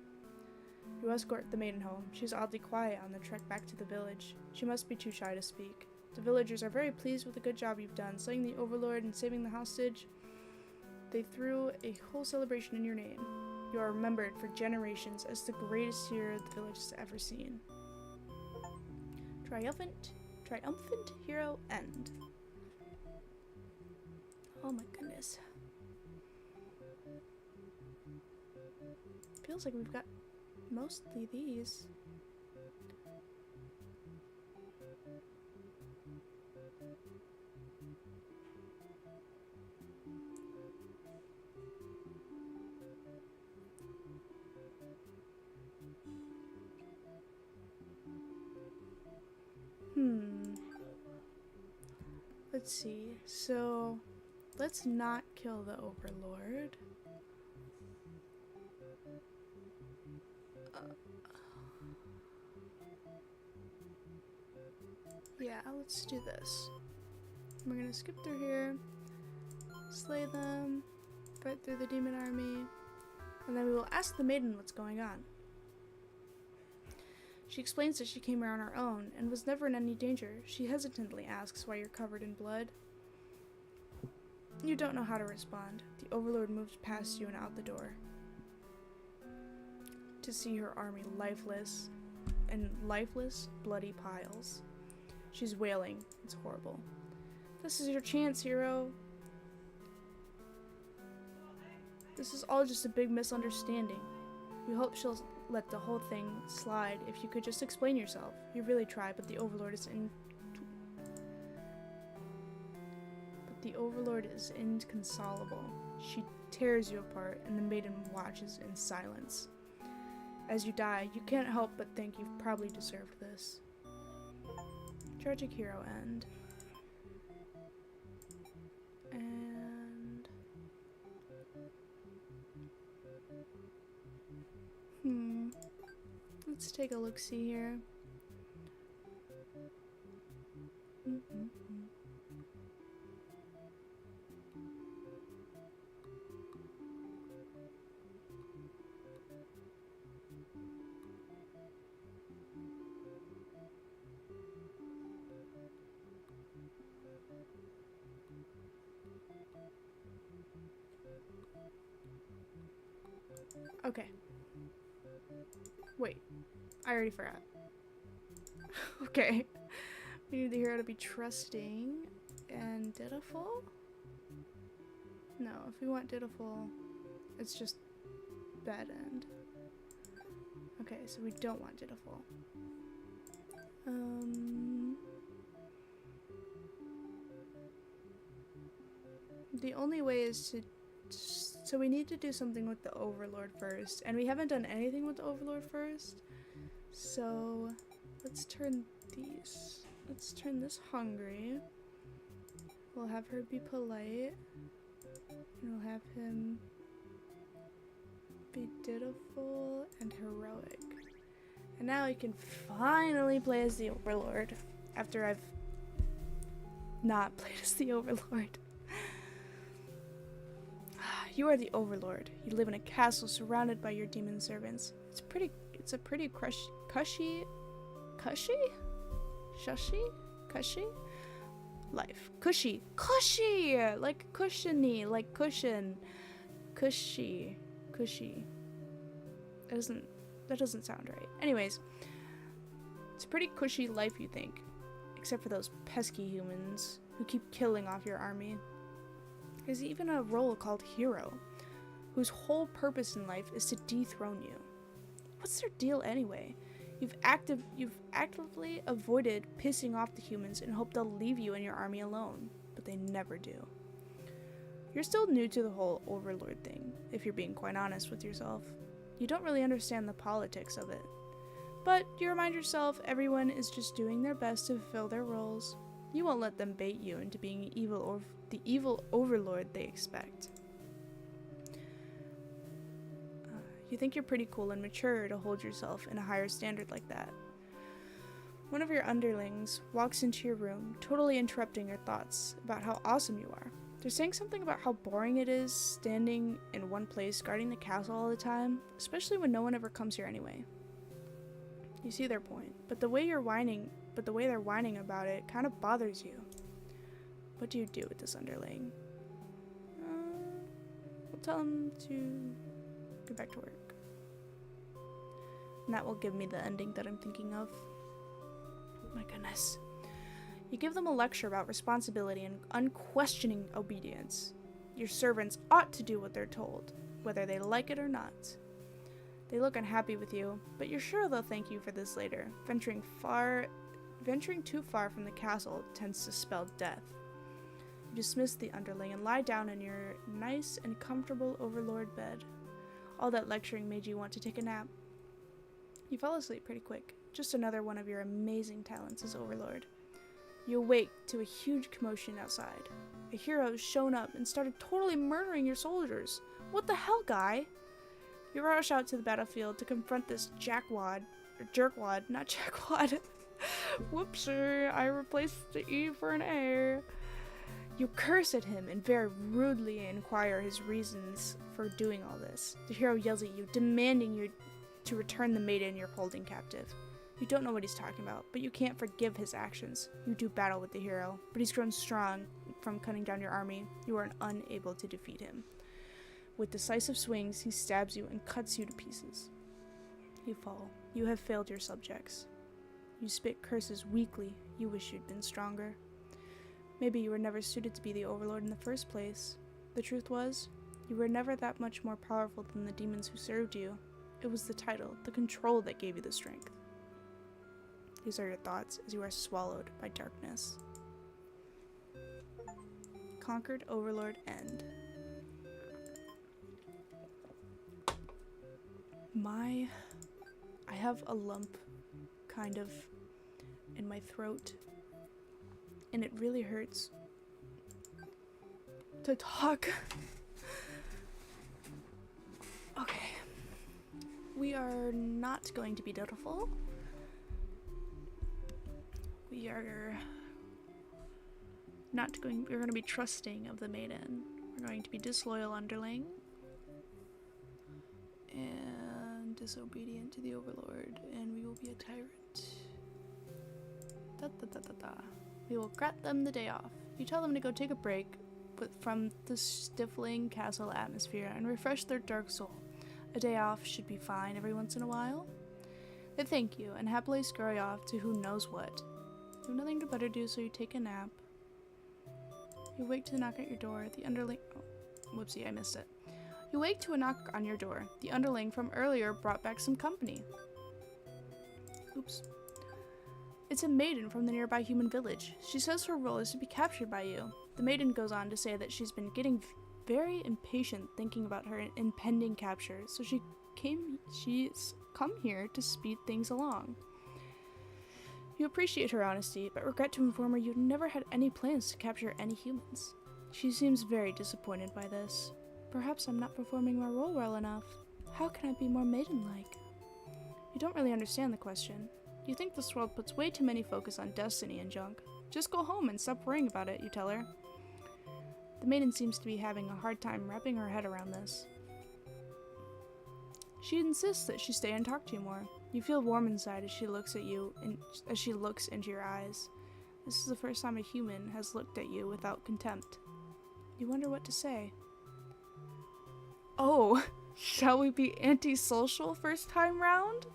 You escort the maiden home. She's oddly quiet on the trek back to the village. She must be too shy to speak. The villagers are very pleased with the good job you've done, slaying the Overlord and saving the hostage. They threw a whole celebration in your name. You are remembered for generations as the greatest hero the village has ever seen. Triumphant hero end. Oh my goodness. Feels like we've got mostly these. Let's see. So, let's not kill the Overlord. Yeah, let's do this. We're gonna skip through here, slay them, fight through the demon army, and then we will ask the maiden what's going on. She explains that she came here on her own and was never in any danger. She hesitantly asks why you're covered in blood. You don't know how to respond. The Overlord moves past you and out the door. To see her army lifeless, bloody piles. She's wailing. It's horrible. This is your chance, hero. This is all just a big misunderstanding. We hope she'll let the whole thing slide if you could just explain yourself. You really try, but the Overlord is inconsolable. She tears you apart, and the maiden watches in silence. As you die, you can't help but think you've probably deserved this. Tragic hero end. And let's take a look-see here. Okay. Wait. I already forgot. Okay. We need the hero to be trusting and dutiful? No, if we want dutiful, it's just bad end. Okay, so we don't want dutiful. The only way is to... So we need to do something with the Overlord first. And we haven't done anything with the Overlord first. So let's turn these. Let's turn this hungry. We'll have her be polite. And we'll have him be dutiful and heroic. And now we can finally play as the Overlord. After I've not played as the Overlord. You are the Overlord. You live in a castle surrounded by your demon servants. It's a pretty cushy life. Cushy, like cushiony, like cushion, cushy. That doesn't sound right. Anyways, it's a pretty cushy life, you think, except for those pesky humans who keep killing off your army. There's even a role called hero, whose whole purpose in life is to dethrone you. What's their deal anyway? You've actively avoided pissing off the humans and hope they'll leave you and your army alone, but they never do. You're still new to the whole overlord thing, if you're being quite honest with yourself. You don't really understand the politics of it. But you remind yourself everyone is just doing their best to fulfill their roles. You won't let them bait you into being the evil overlord they expect. You think you're pretty cool and mature to hold yourself in a higher standard like that. One of your underlings walks into your room, totally interrupting your thoughts about how awesome you are. They're saying something about how boring it is standing in one place guarding the castle all the time, especially when no one ever comes here anyway. You see their point, but the way they're whining about it kind of bothers you. What do you do with this underling? We'll tell him to go back to work. And that will give me the ending that I'm thinking of. My goodness. You give them a lecture about responsibility and unquestioning obedience. Your servants ought to do what they're told, whether they like it or not. They look unhappy with you, but you're sure they'll thank you for this later. Venturing too far from the castle tends to spell death. You dismiss the underling and lie down in your nice and comfortable overlord bed. All that lecturing made you want to take a nap. You fall asleep pretty quick. Just another one of your amazing talents as overlord. You awake to a huge commotion outside. A hero has shown up and started totally murdering your soldiers. What the hell, guy? You rush out to the battlefield to confront this jerkwad. Whoops, I replaced the E for an A. You curse at him and very rudely inquire his reasons for doing all this. The hero yells at you, demanding you to return the maiden you're holding captive. You don't know what he's talking about, but you can't forgive his actions. You do battle with the hero, but he's grown strong from cutting down your army. You are unable to defeat him. With decisive swings, he stabs you and cuts you to pieces. You fall. You have failed your subjects. You spit curses weakly. You wish you'd been stronger. Maybe you were never suited to be the overlord in the first place. The truth was, you were never that much more powerful than the demons who served you. It was the title, the control that gave you the strength. These are your thoughts as you are swallowed by darkness. Conquered Overlord End. I have a lump kind of in my throat, and it really hurts to talk. Okay. We are not going to be dutiful. We're going to be trusting of the maiden. We're going to be disloyal underling and disobedient to the overlord, and we will be a tyrant. We will grant them the day off. You tell them to go take a break from the stifling castle atmosphere and refresh their dark soul. A day off should be fine every once in a while. They thank you and happily scurry off to who knows what. You have nothing to better do, so you take a nap. You wake to knock at your door. The underling... Oh, whoopsie, I missed it. You wake to a knock on your door. The underling from earlier brought back some company. Oops. It's a maiden from the nearby human village. She says her role is to be captured by you. The maiden goes on to say that she's been getting very impatient thinking about her impending capture, so she's come here to speed things along. You appreciate her honesty, but regret to inform her you never had any plans to capture any humans. She seems very disappointed by this. Perhaps I'm not performing my role well enough. How can I be more maiden-like? You don't really understand the question. You think this world puts way too many focus on destiny and junk. Just go home and stop worrying about it, you tell her. The maiden seems to be having a hard time wrapping her head around this. She insists that she stay and talk to you more. You feel warm inside as she looks at you and as she looks into your eyes. This is the first time a human has looked at you without contempt. You wonder what to say. Oh, shall we be antisocial first time round?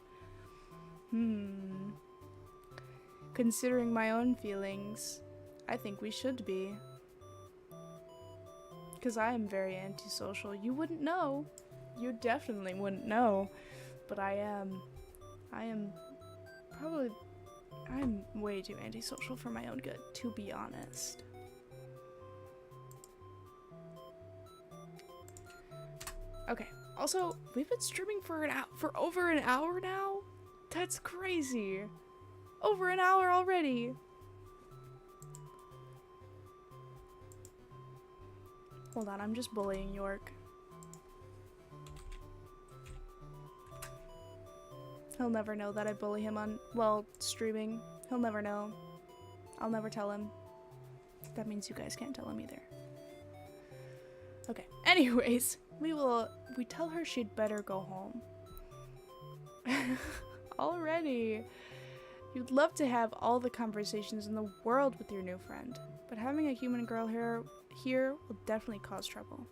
Considering my own feelings, I think we should be. Because I am very antisocial. You wouldn't know. You definitely wouldn't know. But I am way too antisocial for my own good, to be honest. Okay. Also, we've been streaming for over an hour now? That's crazy. Over an hour already. Hold on, I'm just bullying York. He'll never know that I bully him on, well, streaming. He'll never know. I'll never tell him. That means you guys can't tell him either. Okay, anyways, we tell her she'd better go home. Already. You'd love to have all the conversations in the world with your new friend, but having a human girl here will definitely cause trouble.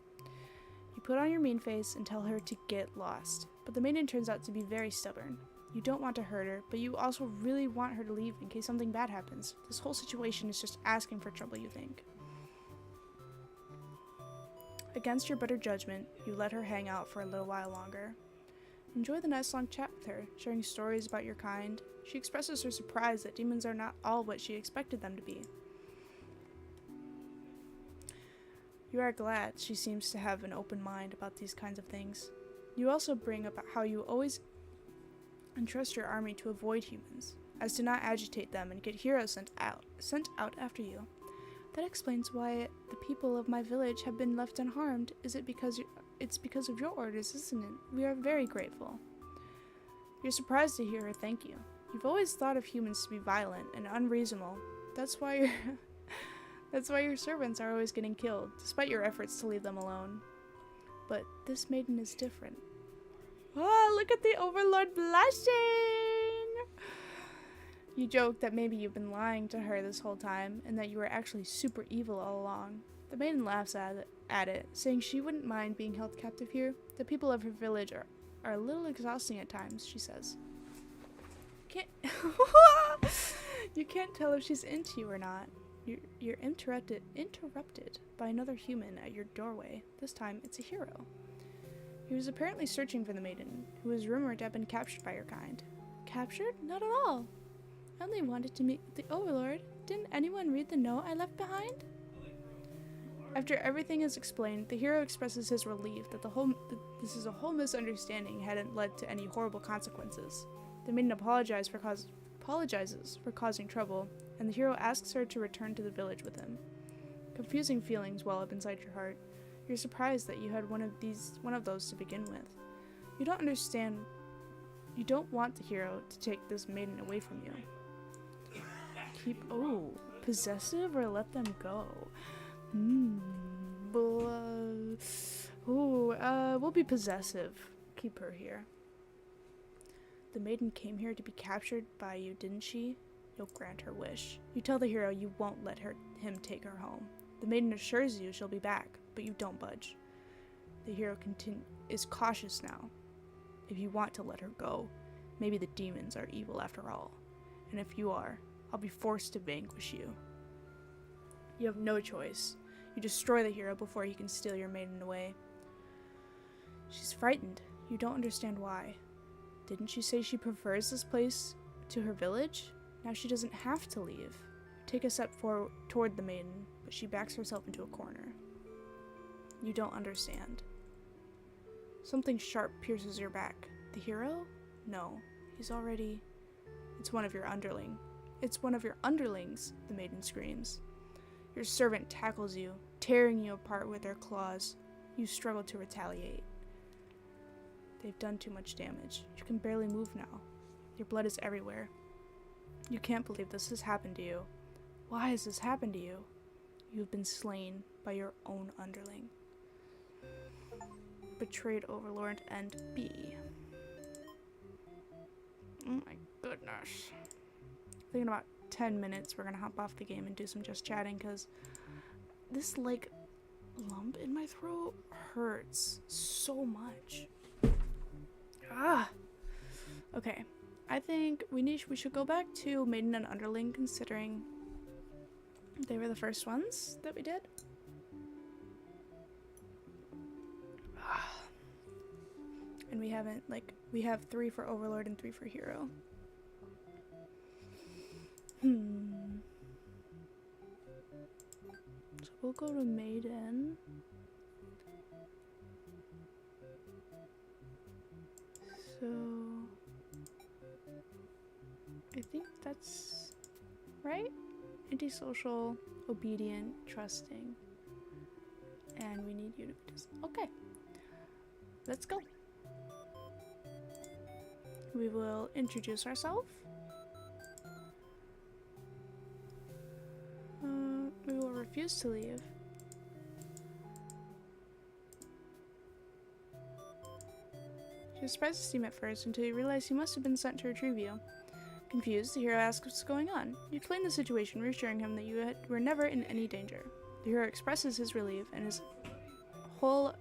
You put on your mean face and tell her to get lost, but the maiden turns out to be very stubborn. You don't want to hurt her, but you also really want her to leave in case something bad happens. This whole situation is just asking for trouble, you think. Against your better judgment, you let her hang out for a little while longer. Enjoy the nice long chat with her, sharing stories about your kind. She expresses her surprise that demons are not all what she expected them to be. You are glad she seems to have an open mind about these kinds of things. You also bring up how you always entrust your army to avoid humans, as to not agitate them and get heroes sent out after you. That explains why the people of my village have been left unharmed. It's because of your orders, isn't it? We are very grateful. You're surprised to hear her thank you. You've always thought of humans to be violent and unreasonable. That's why your servants are always getting killed, despite your efforts to leave them alone. But this maiden is different. Oh, look at the Overlord blushing! You joke that maybe you've been lying to her this whole time, and that you were actually super evil all along. The maiden laughs at it, saying she wouldn't mind being held captive here. The people of her village are a little exhausting at times, she says. You can't tell if she's into you or not. You're interrupted by another human at your doorway. This time, it's a hero. He was apparently searching for the maiden, who was rumored to have been captured by your kind. Captured? Not at all. I only wanted to meet the Overlord. Didn't anyone read the note I left behind? After everything is explained, the hero expresses his relief that this is a whole misunderstanding hadn't led to any horrible consequences. The maiden apologizes for causing trouble, and the hero asks her to return to the village with him. Confusing feelings well up inside your heart. You're surprised that you had one of those to begin with. You don't want the hero to take this maiden away from you. Possessive or let them go? We'll be possessive. Keep her here. The maiden came here to be captured by you, didn't she? You'll grant her wish. You tell the hero you won't let him take her home. The maiden assures you she'll be back, but you don't budge. The hero is cautious now. If you want to let her go, maybe the demons are evil after all. And if you are, I'll be forced to vanquish you. You have no choice. You destroy the hero before he can steal your maiden away. She's frightened. You don't understand why. Didn't she say she prefers this place to her village? Now she doesn't have to leave. Take a step toward the maiden, but she backs herself into a corner. You don't understand. Something sharp pierces your back. The hero? No, he's already... It's one of your underlings, the maiden screams. Your servant tackles you, tearing you apart with their claws. You struggle to retaliate. They've done too much damage. You can barely move now. Your blood is everywhere. You can't believe this has happened to you. Why has this happened to you? You've been slain by your own underling. Betrayed Overlord and B. Oh my goodness. I think in about 10 minutes we're gonna hop off the game and do some just chatting, because this like lump in my throat hurts so much. Okay, I think we should go back to Maiden and Underling, considering they were the first ones that we did. And we haven't, we have 3 for Overlord and 3 for Hero. So we'll go to Maiden. nice. Right? Antisocial, obedient, trusting. And we need you to be just okay. Let's go. We will introduce ourselves. We will refuse to leave. She was surprised to see him at first until you realized he must have been sent to retrieve you. Confused, the hero asks what's going on. You explain the situation, reassuring him that you were never in any danger. The hero expresses his relief and his whole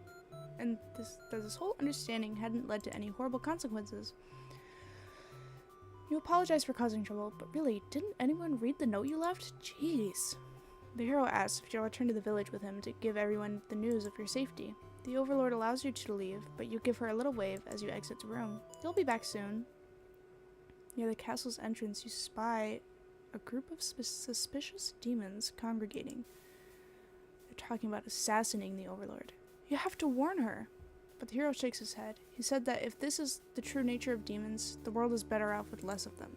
this whole understanding hadn't led to any horrible consequences. You apologize for causing trouble, but really, didn't anyone read the note you left? Jeez. The hero asks if you'll return to the village with him to give everyone the news of your safety. The Overlord allows you to leave, but you give her a little wave as you exit the room. You'll be back soon. Near the castle's entrance, you spy a group of suspicious demons congregating. They're talking about assassinating the Overlord. You have to warn her. But the hero shakes his head. He said that if this is the true nature of demons, the world is better off with less of them.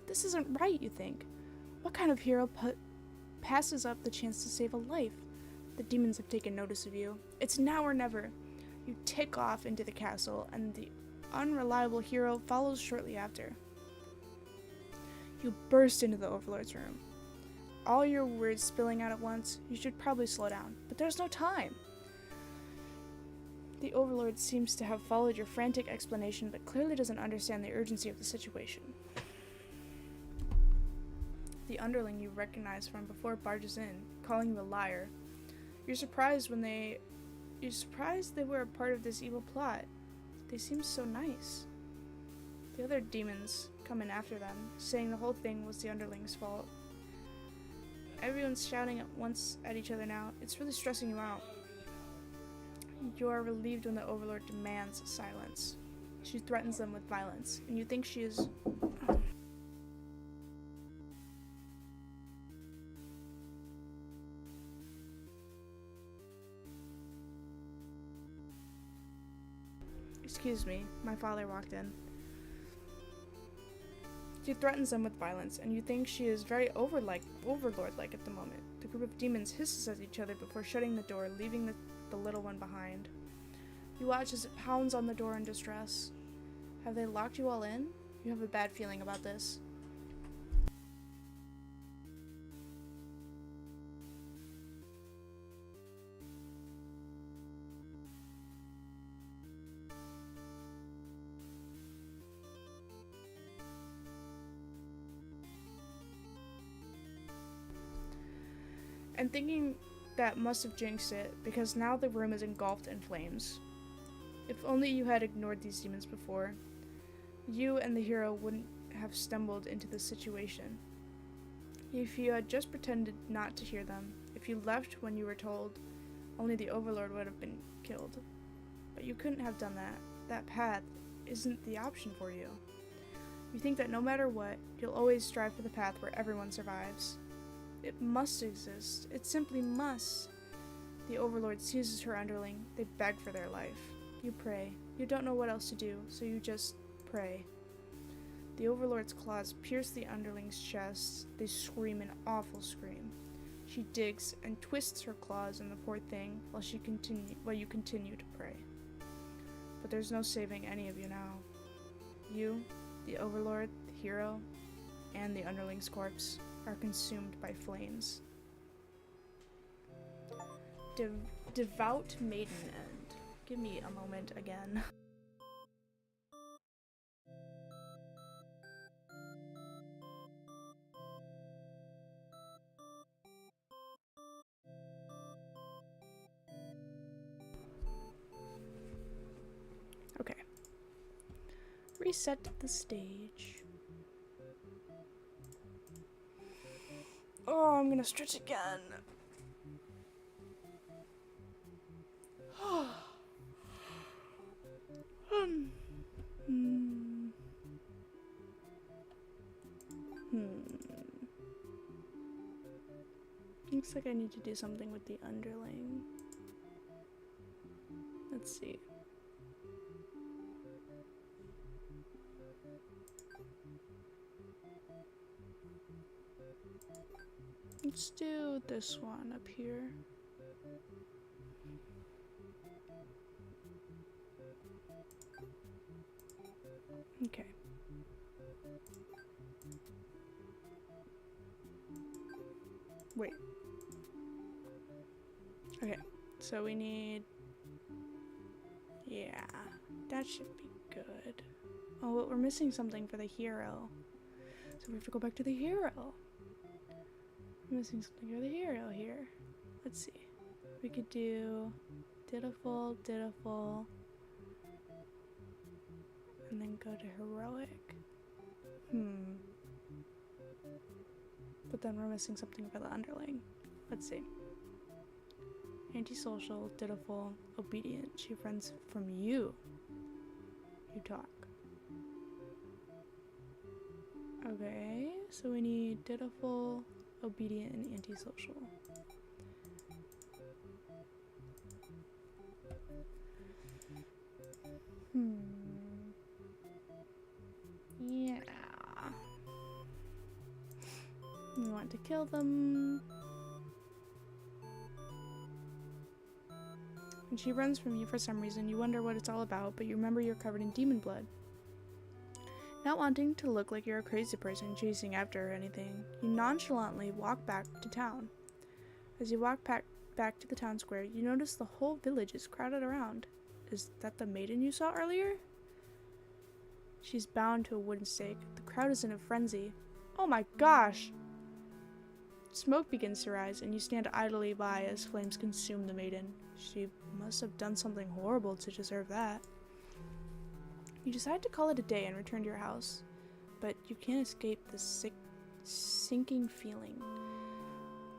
This isn't right, you think. What kind of hero passes up the chance to save a life? The demons have taken notice of you. It's now or never. You take off into the castle, and the unreliable hero follows shortly after. You burst into the Overlord's room. All your words spilling out at once. You should probably slow down, but there's no time. The Overlord seems to have followed your frantic explanation, but clearly doesn't understand the urgency of the situation. The underling you recognize from before barges in, calling you a liar. You're surprised they were a part of this evil plot. They seem so nice. The other demons come in after them, saying the whole thing was the underling's fault. Everyone's shouting at once at each other now. It's really stressing you out. You are relieved when the Overlord demands silence. She threatens them with violence, and you think she is... Excuse me, my father walked in. She threatens them with violence, and you think she is very Overlord-like at the moment. The group of demons hisses at each other before shutting the door, leaving the little one behind. You watch as it pounds on the door in distress. Have they locked you all in? You have a bad feeling about this. And thinking that must have jinxed it, because now the room is engulfed in flames. If only you had ignored these demons before, you and the hero wouldn't have stumbled into this situation. If you had just pretended not to hear them, if you left when you were told, only the Overlord would have been killed. But you couldn't have done that. That path isn't the option for you. You think that no matter what, you'll always strive for the path where everyone survives. It must exist. It simply must. The Overlord seizes her underling. They beg for their life. You pray. You don't know what else to do, so you just pray. The Overlord's claws pierce the underling's chest. They scream an awful scream. She digs and twists her claws in the poor thing while you continue to pray. But there's no saving any of you now. You, the Overlord, the hero, and the underling's corpse are consumed by flames. Devout maiden end. Give me a moment again. Okay. Reset the stage. Oh, I'm gonna stretch again. Looks like I need to do something with the underling. Let's see. Let's do this one up here. Okay. Wait. Okay, so we need... Yeah, that should be good. Oh, but we're missing something for the hero. So we have to go back to the hero. We're missing something for the hero here. Let's see. We could do Dittiful, and then go to heroic. But then we're missing something for the underling. Let's see. Antisocial, Dittiful, obedient. She runs from you. You talk. Okay, so we need Dittiful, obedient, and antisocial. Yeah. You want to kill them. When she runs from you for some reason, you wonder what it's all about, but you remember you're covered in demon blood. Not wanting to look like you're a crazy person chasing after her or anything, you nonchalantly walk back to town. As you walk back to the town square, you notice the whole village is crowded around. Is that the maiden you saw earlier? She's bound to a wooden stake. The crowd is in a frenzy. Oh my gosh! Smoke begins to rise, and you stand idly by as flames consume the maiden. She must have done something horrible to deserve that. You decide to call it a day and return to your house, but you can't escape this sinking feeling.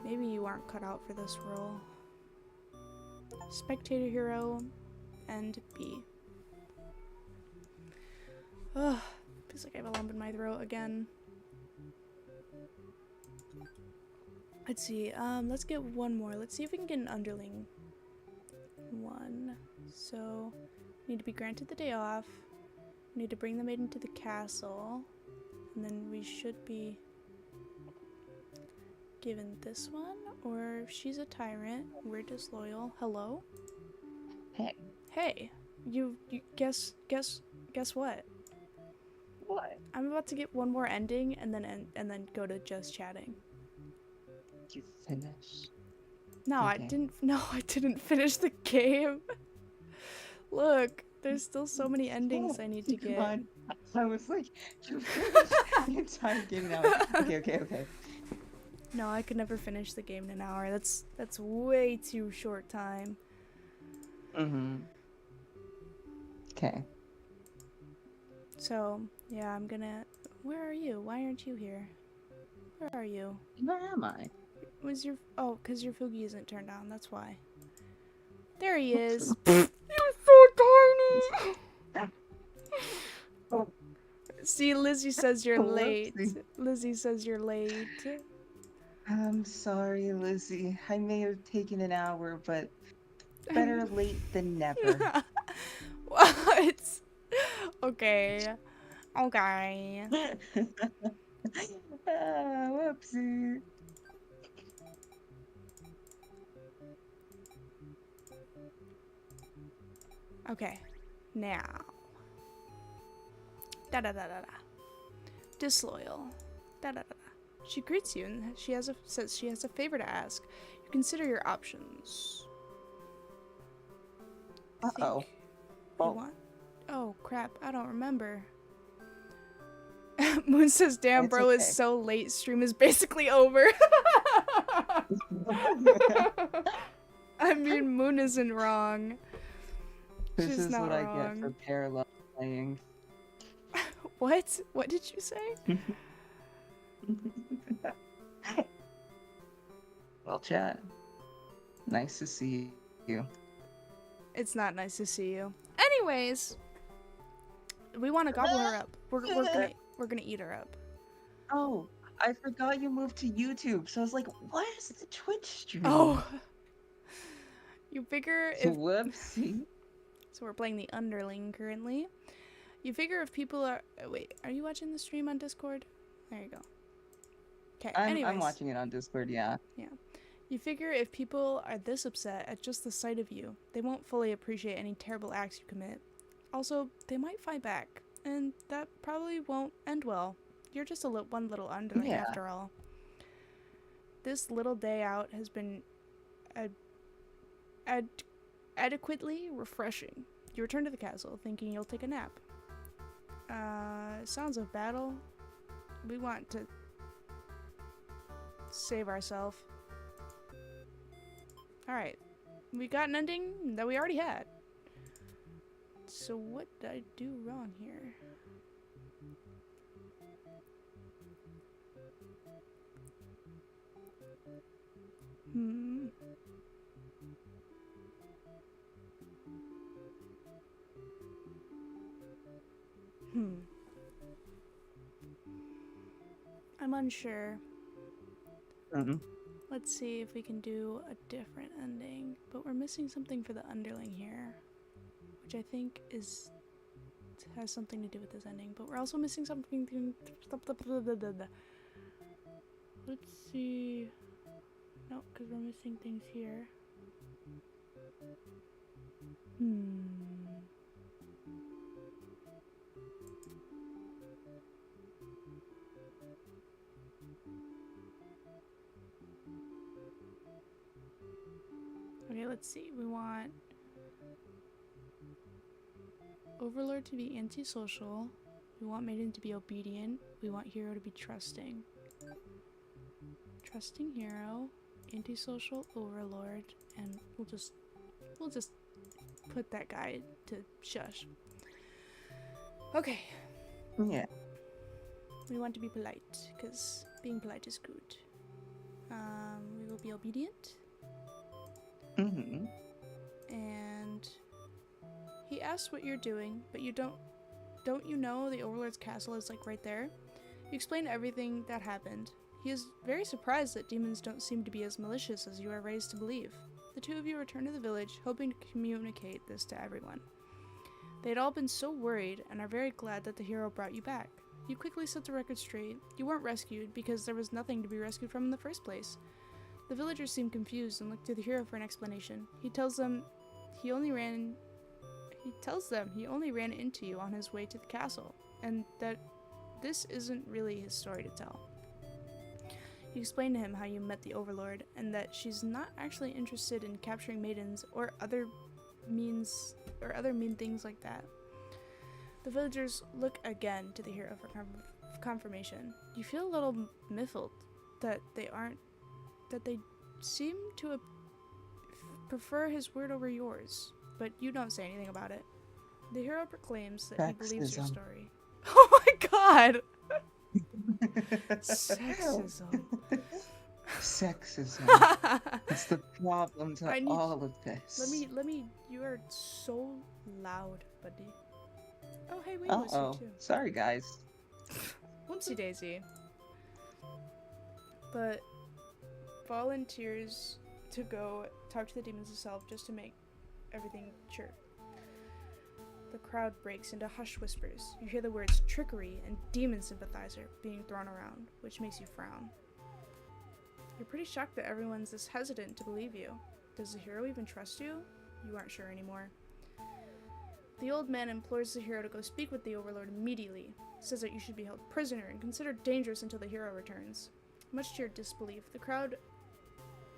Maybe you aren't cut out for this role. Spectator hero and B. Ugh, feels like I have a lump in my throat again. Let's see, let's get one more. Let's see if we can get an underling. One. So, need to be granted the day off. We need to bring the maiden to the castle. And then we should be given this one. Or if she's a tyrant, we're disloyal. Hello? Hey. Hey. You guess what? What? I'm about to get one more ending and then go to just chatting. You finished? No, I didn't. No, I didn't finish the game. Look, there's still so many endings I need to get. On. I was like, you finished the entire game in an hour. Okay. No, I could never finish the game in an hour. That's way too short time. Okay. So, yeah, I'm gonna... Where are you? Why aren't you here? Where are you? Where am I? Was your... Oh, because your Fugi isn't turned on. That's why. There he is. You're so tiny! See, Lizzy says you're late. Lizzy says you're late. I'm sorry, Lizzy. I may have taken an hour, but better late than never. What? Okay. Whoopsie. Okay. Now. Da-da-da-da-da. Disloyal. Da-da-da-da. She greets you and says she has a favor to ask. You consider your options. Uh-oh. You want? Oh, crap. I don't remember. Moon says, damn, It's bro, okay. it's so late. Stream is basically over. I mean, Moon isn't wrong. This She's is not what I wrong. get for parallel playing. What? What did you say? Well, chat. Nice to see you. It's not nice to see you. Anyways, we want to gobble her up. We're gonna eat her up. Oh, I forgot you moved to YouTube, so I was like, what is the Twitch stream? Oh, you figure if Whoopsie. so we're playing the underling currently. You figure if people are wait, are you watching the stream on Discord? There you go. Okay, I'm anyways. watching it on Discord, yeah. Yeah. You figure if people are this upset at just the sight of you, they won't fully appreciate any terrible acts you commit. Also, they might fight back, and that probably won't end well. You're just one little underling Yeah. after all. This little day out has been ad- ad- adequately refreshing. You return to the castle, thinking you'll take a nap. Sounds of battle. We want to save ourselves. Alright, we got an ending that we already had. So what did I do wrong here? Hmm. Hmm. I'm unsure. Mm-hmm. Let's see if we can do a different ending. But we're missing something for the underling here, which I think has something to do with this ending. But we're also missing something. Let's see. No, because we're missing things here. Hmm. Okay, let's see. We want Overlord to be antisocial. We want Maiden to be obedient. We want Hero to be trusting. Trusting Hero, antisocial Overlord, and we'll just put that guy to shush. Okay. Yeah. We want to be polite, because being polite is good. We will be obedient. Mm-hmm. And he asks what you're doing, but you don't you know the Overlord's castle is like right there? You explain everything that happened. He is very surprised that demons don't seem to be as malicious as you are raised to believe. The two of you return to the village, hoping to communicate this to everyone. They had all been so worried and are very glad that the hero brought you back. You quickly set the record straight. You weren't rescued because there was nothing to be rescued from in the first place. The villagers seem confused and look to the hero for an explanation. He tells them he only ran into you on his way to the castle, and that this isn't really his story to tell. You explain to him how you met the Overlord, and that she's not actually interested in capturing maidens or other mean things like that. The villagers look again to the hero for confirmation. You feel a little miffled that they seem to prefer his word over yours, but you don't say anything about it. The hero proclaims that he believes your Sexism. story. Oh my god! Sexism. Sexism. It's the problem to I need. all of this. Let me. You are so loud, buddy. Oh, hey, Waymo's here too. Sorry, guys. Whoopsie daisy. But volunteers to go talk to the demons itself just to make everything sure. The crowd breaks into hushed whispers. You hear the words trickery and demon sympathizer being thrown around, which makes you frown. You're pretty shocked that everyone's this hesitant to believe you. Does the hero even trust you? You aren't sure anymore. The old man implores the hero to go speak with the Overlord immediately. Says that you should be held prisoner and considered dangerous until the hero returns. Much to your disbelief, the crowd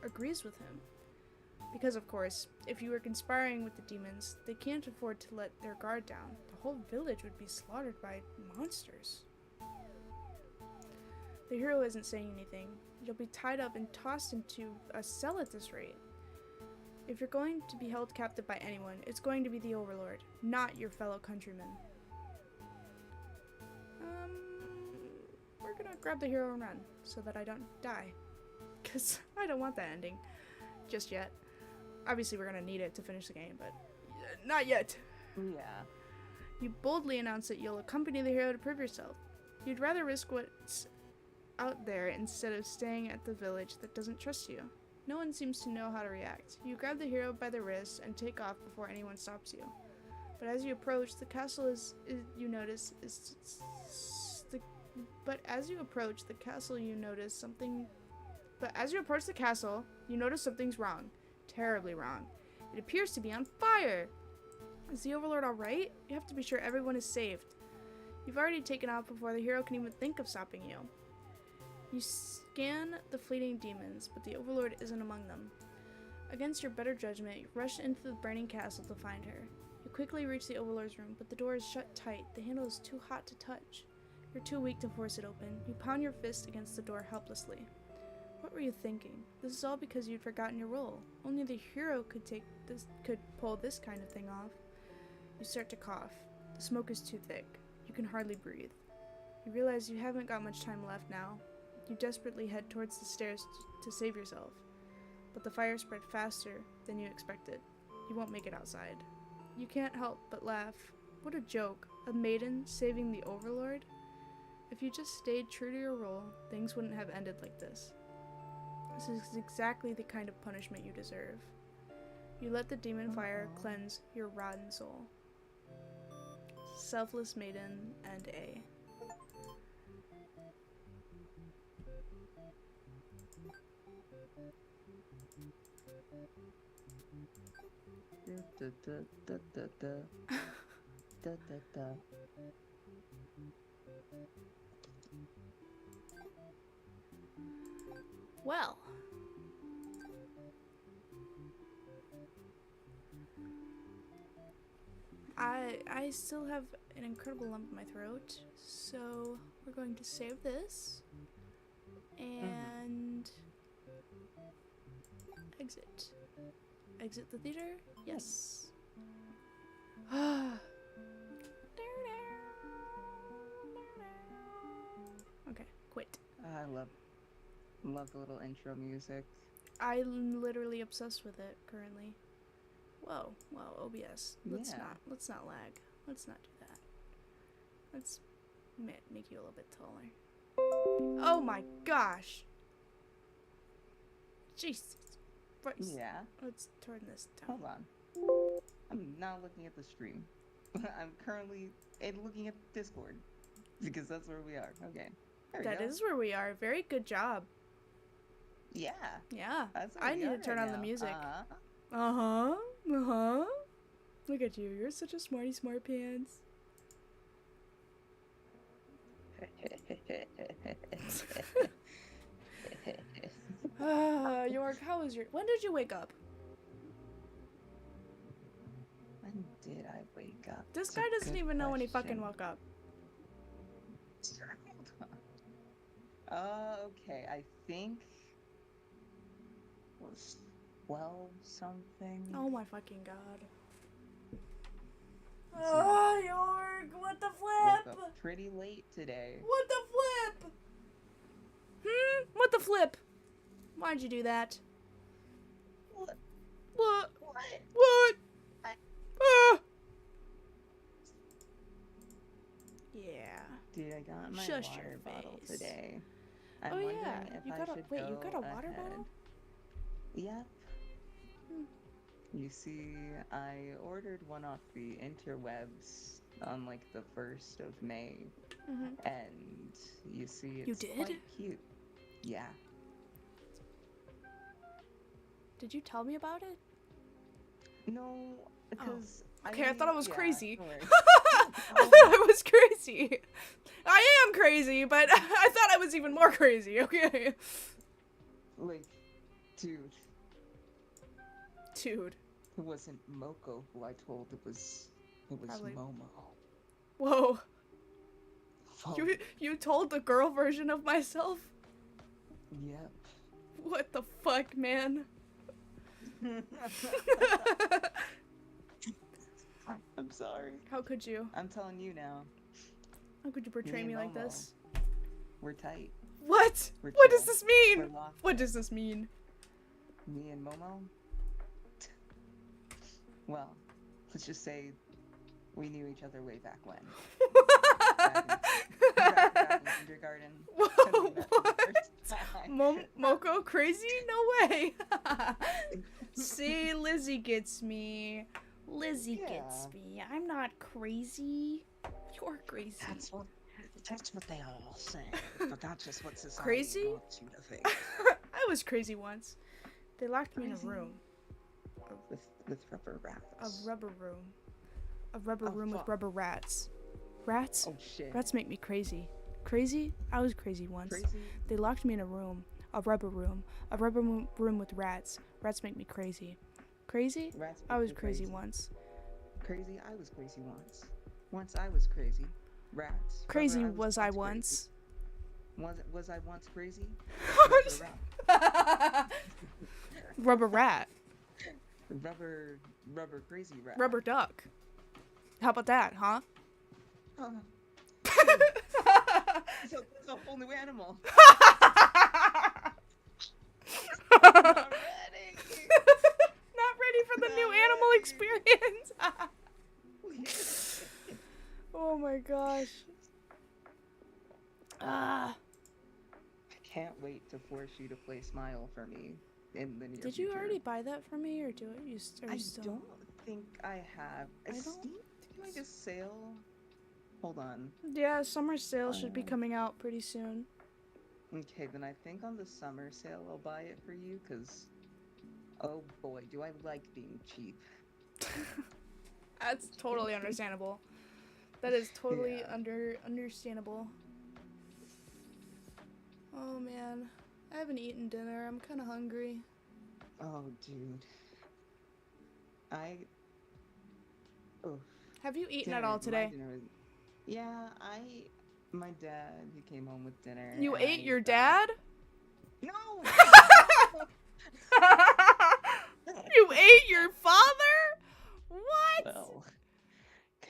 agrees with him. Because, of course, if you were conspiring with the demons, they can't afford to let their guard down. The whole village would be slaughtered by monsters. The hero isn't saying anything. You'll be tied up and tossed into a cell at this rate. If you're going to be held captive by anyone, it's going to be the Overlord, not your fellow countrymen. We're gonna grab the hero and run, so that I don't die. Because I don't want that ending. Just yet. Obviously we're gonna need it to finish the game, but not yet. Yeah. You boldly announce that you'll accompany the hero to prove yourself. You'd rather risk what's out there instead of staying at the village that doesn't trust you. No one seems to know how to react. You grab the hero by the wrist and take off before anyone stops you. But as you approach, the castle you notice is the But as you approach the castle, you notice something. But as you approach the castle, you notice something's wrong. Terribly wrong. It appears to be on fire. Is the Overlord alright? You have to be sure everyone is saved. You've already taken off before the hero can even think of stopping you. You scan the fleeting demons, but the Overlord isn't among them. Against your better judgment, you rush into the burning castle to find her. You quickly reach the Overlord's room, but the door is shut tight. The handle is too hot to touch. You're too weak to force it open. You pound your fist against the door helplessly. What were you thinking? This is all because you'd forgotten your role. Only the hero could pull this kind of thing off. You start to cough. The smoke is too thick. You can hardly breathe. You realize you haven't got much time left now. You desperately head towards the stairs to save yourself. But the fire spread faster than you expected. You won't make it outside. You can't help but laugh. What a joke. A maiden saving the Overlord? If you just stayed true to your role, things wouldn't have ended like this. This is exactly the kind of punishment you deserve. You let the demon fire cleanse your rotten soul. Selfless Maiden and A. Well, I still have an incredible lump in my throat, so we're going to save this and exit. Exit the theater? Yes. Okay, quit. I love the little intro music. I'm literally obsessed with it currently. Whoa, OBS. Let's not lag. Let's not do that. Let's make you a little bit taller. Oh my gosh! Jesus Christ. Yeah. Let's turn this down. Hold on. I'm not looking at the stream. I'm currently looking at Discord because that's where we are. Okay. That is where we are. Very good job. Yeah. Yeah. That's where I we need are to turn right on the now. music. Uh-huh. Look at you. You're such a smarty smart pants. York, how was your... When did you wake up? When did I wake up? This That's guy a doesn't good even know when he fucking question. woke up. Hold on. Okay. I think it was 12 something. Oh my fucking god. Oh, York, what the Woke flip? up pretty late today. What the flip? What the flip? Why'd you do that? What? What? What? Ah! Yeah. Dude, I got my Shush your water bottle face. today. I'm Oh wondering yeah. if You I got a should wait, you go got a water ahead. bottle? Yep. Hmm. You see, I ordered one off the interwebs on like the 1st of May, Mhm. and you see You it's did? quite cute. Yeah. Did you tell me about it? No, because Okay, I thought I was crazy. don't worry. I thought I was crazy. I am crazy, but I thought I was even more crazy. Okay. Like, dude, Dude. it wasn't Moko who I told. It was Probably. Momo. Whoa. Oh, You told the girl version of myself? yep. What the fuck, man? I'm sorry. How could you? I'm telling you now. How could you portray Me me and like Momo. this? We're tight. What? We're What does chill. this We're mean? locked What in. does this mean? Me and Momo? Well, let's just say we knew each other way back when. Back in kindergarten. Whoa, When we met for the first time. Moko crazy? No way. See, Lizzy gets me. Lizzy gets Yeah. me. I'm not crazy. You're crazy. That's what they all say, but that's just what society Crazy? wants you to think. I was crazy once. They locked me in a Crazy room. with rubber A rats. rubber room. A rubber Oh, room with fuck. rubber rats. Rats? Oh shit. Rats make me crazy. Crazy? I was crazy once. Crazy. They locked me in a room. A rubber room. A rubber room with rats. Rats make me crazy. Crazy? Rats I make was you crazy once. Crazy. I was crazy once. Once I was crazy. Rats. Crazy Rubber, was I once once. crazy. Was I once crazy? Rubber rat. Rubber rat. Rubber crazy rat. Rubber duck. How about that, huh? Oh. So that's a whole new animal. I'm not ready. Not ready for the Not new animal ready. experience. Oh my gosh. I can't wait to force you to play Smile for me in the near Did future. you already buy that for me, or do it? Are I you still? don't think I have. I Is don't- Steam doing like a sale? Hold on. Yeah, summer sale should be coming out pretty soon. Okay, then I think on the summer sale I'll buy it for you, because, oh boy, do I like being cheap. That's totally understandable. That is totally Yeah. understandable. Oh man, I haven't eaten dinner. I'm kind of hungry. Oh, dude. Oh, Have you eaten at dinner, all my today? dinner was- Yeah, my dad, he came home with dinner. You and ate I your thought- dad? No! You ate your father? What? Well,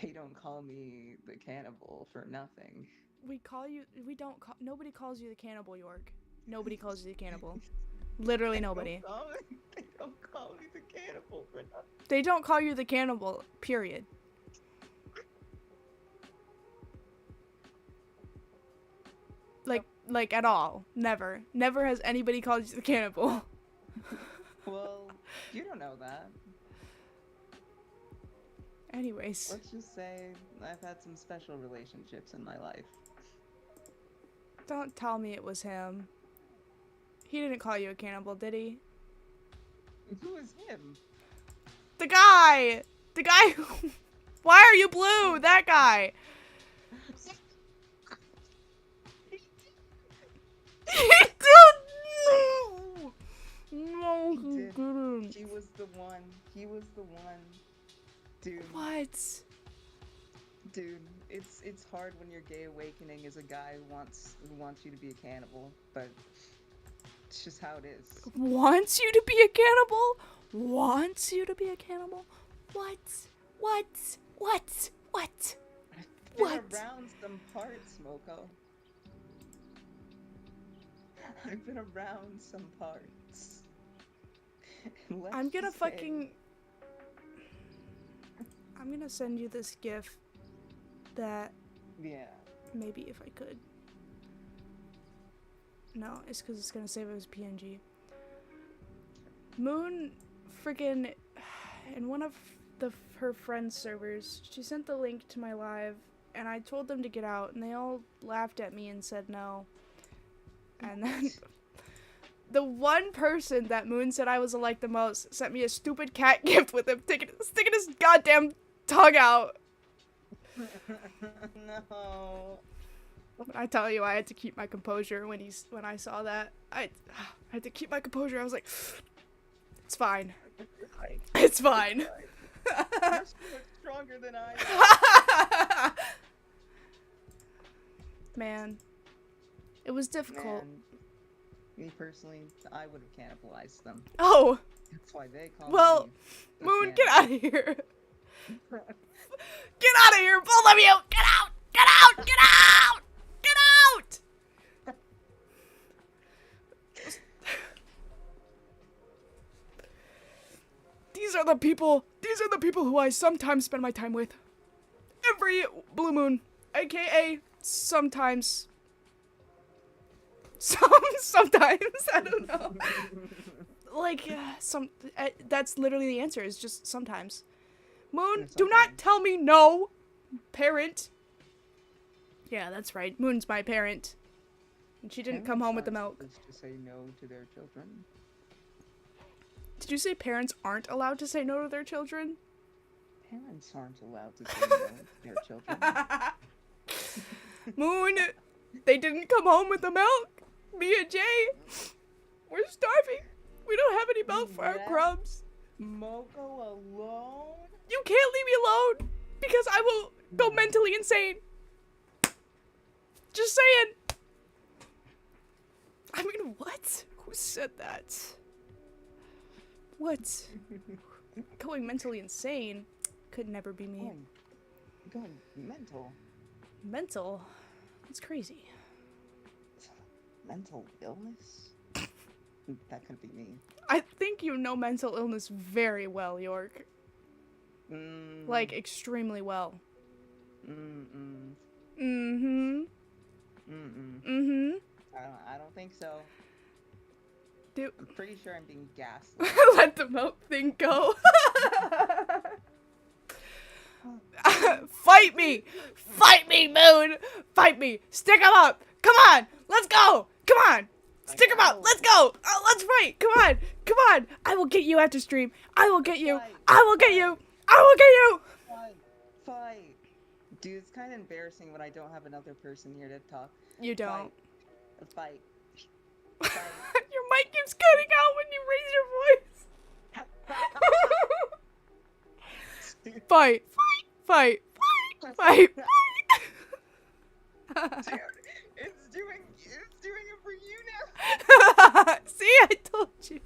they don't call me the cannibal for nothing. Nobody calls you the cannibal, York. Nobody calls you the cannibal. Literally nobody. They don't call me the cannibal for nothing. They don't call you the cannibal, period. Like at all. Never. Never has anybody called you the cannibal. Well, you don't know that. Anyways. Let's just say I've had some special relationships in my life. Don't tell me it was him. He didn't call you a cannibal, did he? Who is him? The guy! The guy who... Why are you blue? That guy! He did... No, He he did. didn't. He was the one. He was the one. Dude. What? Dude, it's hard when your gay awakening is a guy who wants you to be a cannibal, but it's just how it is. Wants you to be a cannibal? Wants you to be a cannibal? What? What? What? What? I've been What? around some parts, Moko. I've been around some parts. Let's I'm gonna just say- fucking... I'm gonna send you this GIF that Yeah. maybe if I could. No, it's because it's gonna save it as PNG. Moon freaking in one of her friends' servers, she sent the link to my live, and I told them to get out, and they all laughed at me and said no. And then the one person that Moon said I was like the most sent me a stupid cat gift with him sticking his goddamn tongue out. No. But I tell you, I had to keep my composure when I saw that. I had to keep my composure. I was like, it's fine. It's fine. You're so much stronger than I am. Man, it was difficult. Man, me personally, I would have cannibalized them. Oh, That's why they call well, me the Moon, cannibal. get out of here. Get out of here, both of you. Get out. Get out. Get out. Get out. These are the people who I sometimes spend my time with. Every blue moon, aka sometimes. Sometimes, I don't know. Like, that's literally the answer, is just sometimes. Moon, do not Sometimes. tell me no, parent. Yeah, that's right. Moon's my parent. And she didn't come home with the milk. Parents aren't supposed to say no to their children. Did you say parents aren't allowed to say no to their children? Parents aren't allowed to say no to their children. Moon, they didn't come home with the milk. Me and Jay, we're starving. We don't have any milk for our crumbs. Moko alone? You can't leave me alone because I will go mentally insane. Just saying. I mean, what? Who said that? What? Going mentally insane could never be me. Going mental. Mental? That's crazy. Mental illness? That could be me. I think you know mental illness very well, York. Like, extremely well. Mm-hmm. I don't think so. Dude. I'm pretty sure I'm being gaslit. Let the milk thing go. Fight me! Fight me, Moon! Fight me! Stick 'em up! Come on! Let's go! Come on! Stick 'em up! Let's go! Let's fight! Come on! Come on! I will get you after stream. I will get you! I will get you! I will get you! Fight! Dude, it's kind of embarrassing when I don't have another person here to talk. You don't. Fight. Your mic keeps cutting out when you raise your voice. Fight. Fight. Fight. Fight. Dude, it's doing it for you now. See, I told you.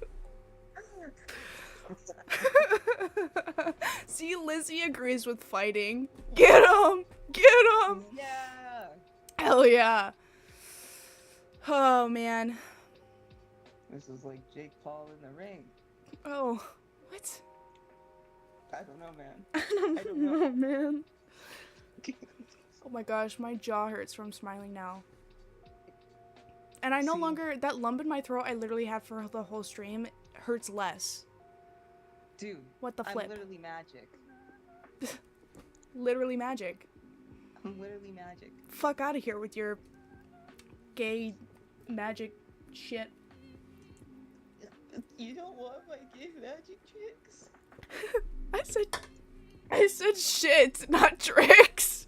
See, Lizzy agrees with fighting. Get him! Get him! Yeah! Hell yeah. Oh, man. This is like Jake Paul in the ring. Oh, what? I don't know, man. I don't know, man. Oh my gosh, my jaw hurts from smiling now. And I no longer, that lump in my throat I literally had for the whole stream hurts less. Dude, what the flip? I'm literally magic. Literally magic. I'm literally magic. Fuck out of here with your gay magic shit. You don't want my gay magic tricks? I said shit, not tricks.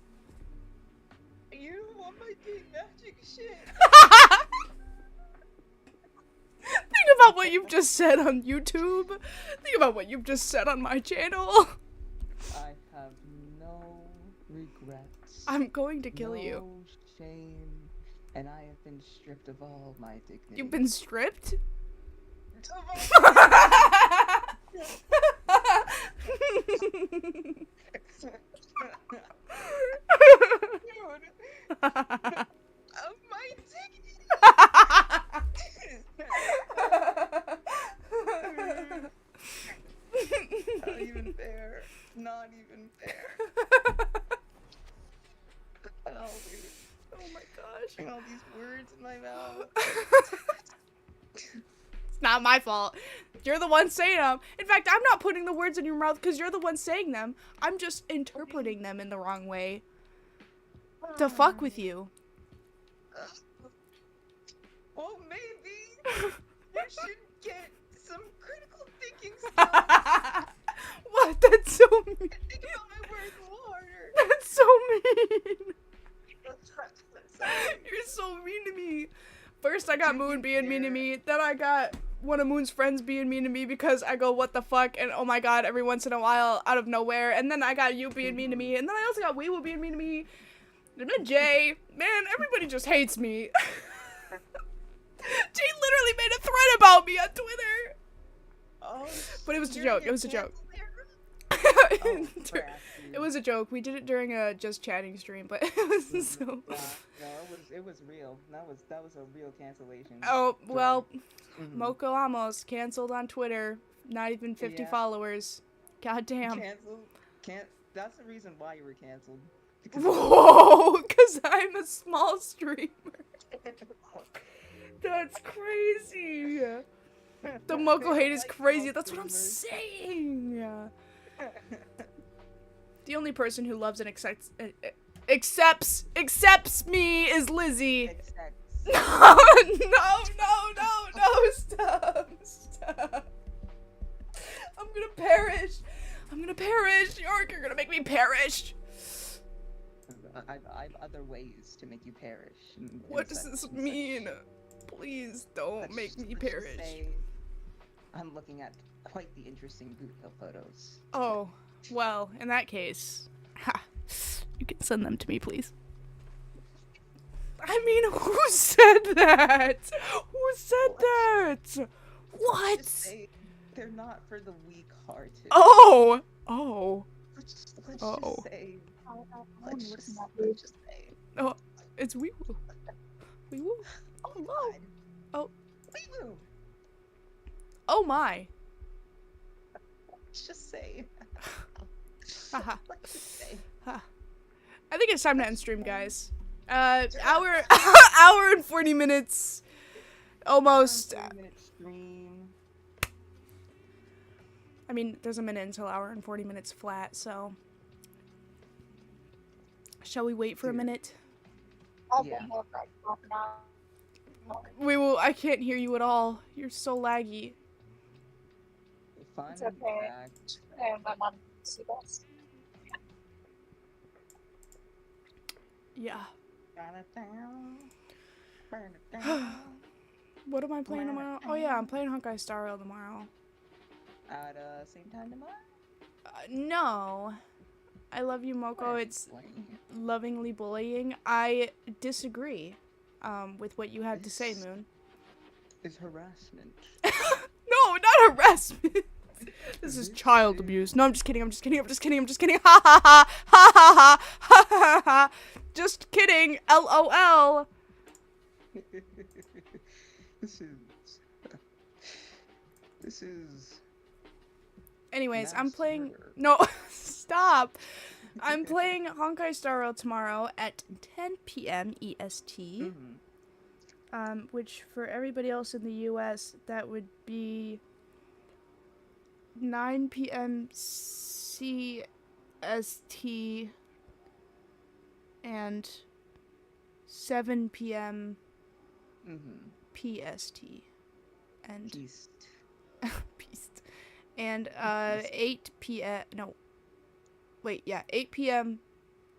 You don't want my gay magic shit? Think about what you've just said on YouTube. Think about what you've just said on my channel. I have no regrets. I'm going to kill you. No shame, and I have been stripped of all my dignity. You've been stripped? Of my dignity. Not even fair. Not even fair. Oh, dude. Oh my gosh. All these words in my mouth. It's not my fault. You're the one saying them. In fact, I'm not putting the words in your mouth because you're the one saying them. I'm just interpreting them in the wrong way. To fuck with you. Well, maybe you should get some critical thinking skills. What? That's so mean. Think about my words a little harder. That's so mean. You're so mean to me. First I got Moon being mean to me, then I got one of Moon's friends being mean to me because I go what the fuck and oh my god every once in a while out of nowhere, and then I got you being mean to me, and then I also got Weewu being mean to me, and then Jay. Man, everybody just hates me. Jay literally made a thread about me on Twitter. Oh, but it was a joke. It was a joke. It was a joke. We did it during a just chatting stream, but it was so. No, it was real. That was a real cancellation. Oh well, MokoAmos canceled on Twitter. Not even 50 followers. God damn. That's the reason why you were canceled. Whoa, because I'm a small streamer. That's crazy. The Moko hate is crazy. That's what I'm saying. The only person who loves and accepts accepts me as Lizzy. Accepts. No, stop. I'm gonna perish. York, you're gonna make me perish. I've other ways to make you perish. What does this mean? Please don't make me perish. I'm looking at quite the interesting boot hill photos. Oh, well, in that case, you can send them to me, please. I mean, who said that? What? Just say they're not for the weak-hearted. Oh. Let's just Oh. say. Let's just say. Oh, it's wee woo. Wee woo. Oh my Oh. God. Oh. Wee woo. Oh my. Let's just say. Haha. Let's just say. I think it's time to end stream, guys. Hour and 40 minutes. Almost. 30-minute stream. I mean, there's a minute until hour and 40 minutes flat, so. Shall we wait for a minute? Yeah. We will. I can't hear you at all. You're so laggy. Fun It's okay. fact. And my mom see this. Yeah. Burn it down. Burn it down. What am I playing tomorrow? Oh yeah, I'm playing Honkai Star Rail tomorrow. At same time tomorrow? No. I love you, Moko. It's Explain. lovingly bullying. I disagree with what you had to say, Moon. Is harassment. No, not harassment. This is child abuse. No, I'm just kidding. Ha ha ha. Ha ha ha. Ha. Just kidding. LOL. This is Anyways, I'm mass playing. murder. No, stop. I'm playing Honkai Star Rail tomorrow at 10 p.m. EST. Which for everybody else in the US, that would be 9 p.m. CST and 7 p.m. PST. And East. Beast. And 8 p.m. No. Wait, yeah, 8 p.m.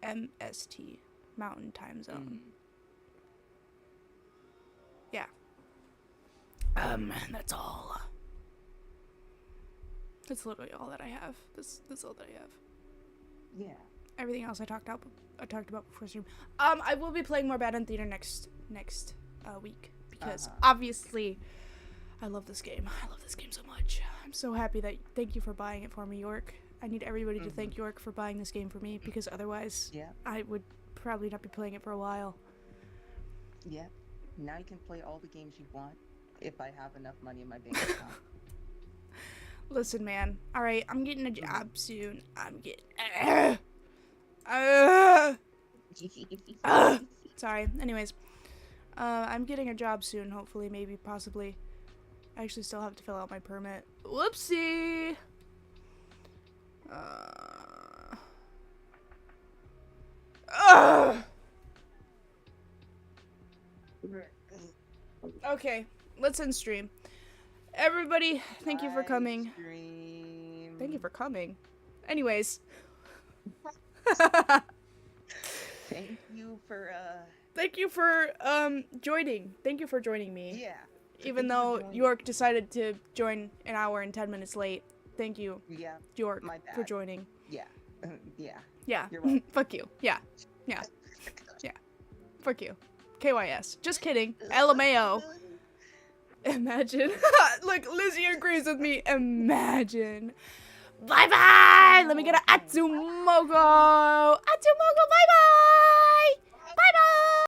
MST, Mountain Time Zone. Yeah. That's all. That's literally all that I have. That's all that I have. Yeah. Everything else I talked about before stream. I will be playing more Bad Theater next week because obviously I love this game. I love this game so much. I'm so happy that thank you for buying it for me, York. I need everybody to thank York for buying this game for me because otherwise I would probably not be playing it for a while. Yeah. Now you can play all the games you want if I have enough money in my bank account. Listen, man. All right, I'm getting a job soon. I'm getting. Sorry. Anyways, I'm getting a job soon. Hopefully, maybe, possibly. I actually still have to fill out my permit. Whoopsie. Okay, let's end stream. Everybody, thank you for coming. Thank you for coming. Anyways. Thank you for Thank you for joining. Thank you for joining me. Yeah. Even though York decided to join an hour and 10 minutes late. Thank you, Yeah. York, My bad. for joining. Yeah. Yeah. Yeah. You're welcome. Fuck you. Yeah. Yeah. Yeah. Fuck you. KYS. Just kidding. LMAO. Imagine. Look, Lizzy agrees with me. Imagine. Bye-bye. Let me get a Atsumoko. Atsumoko, bye-bye.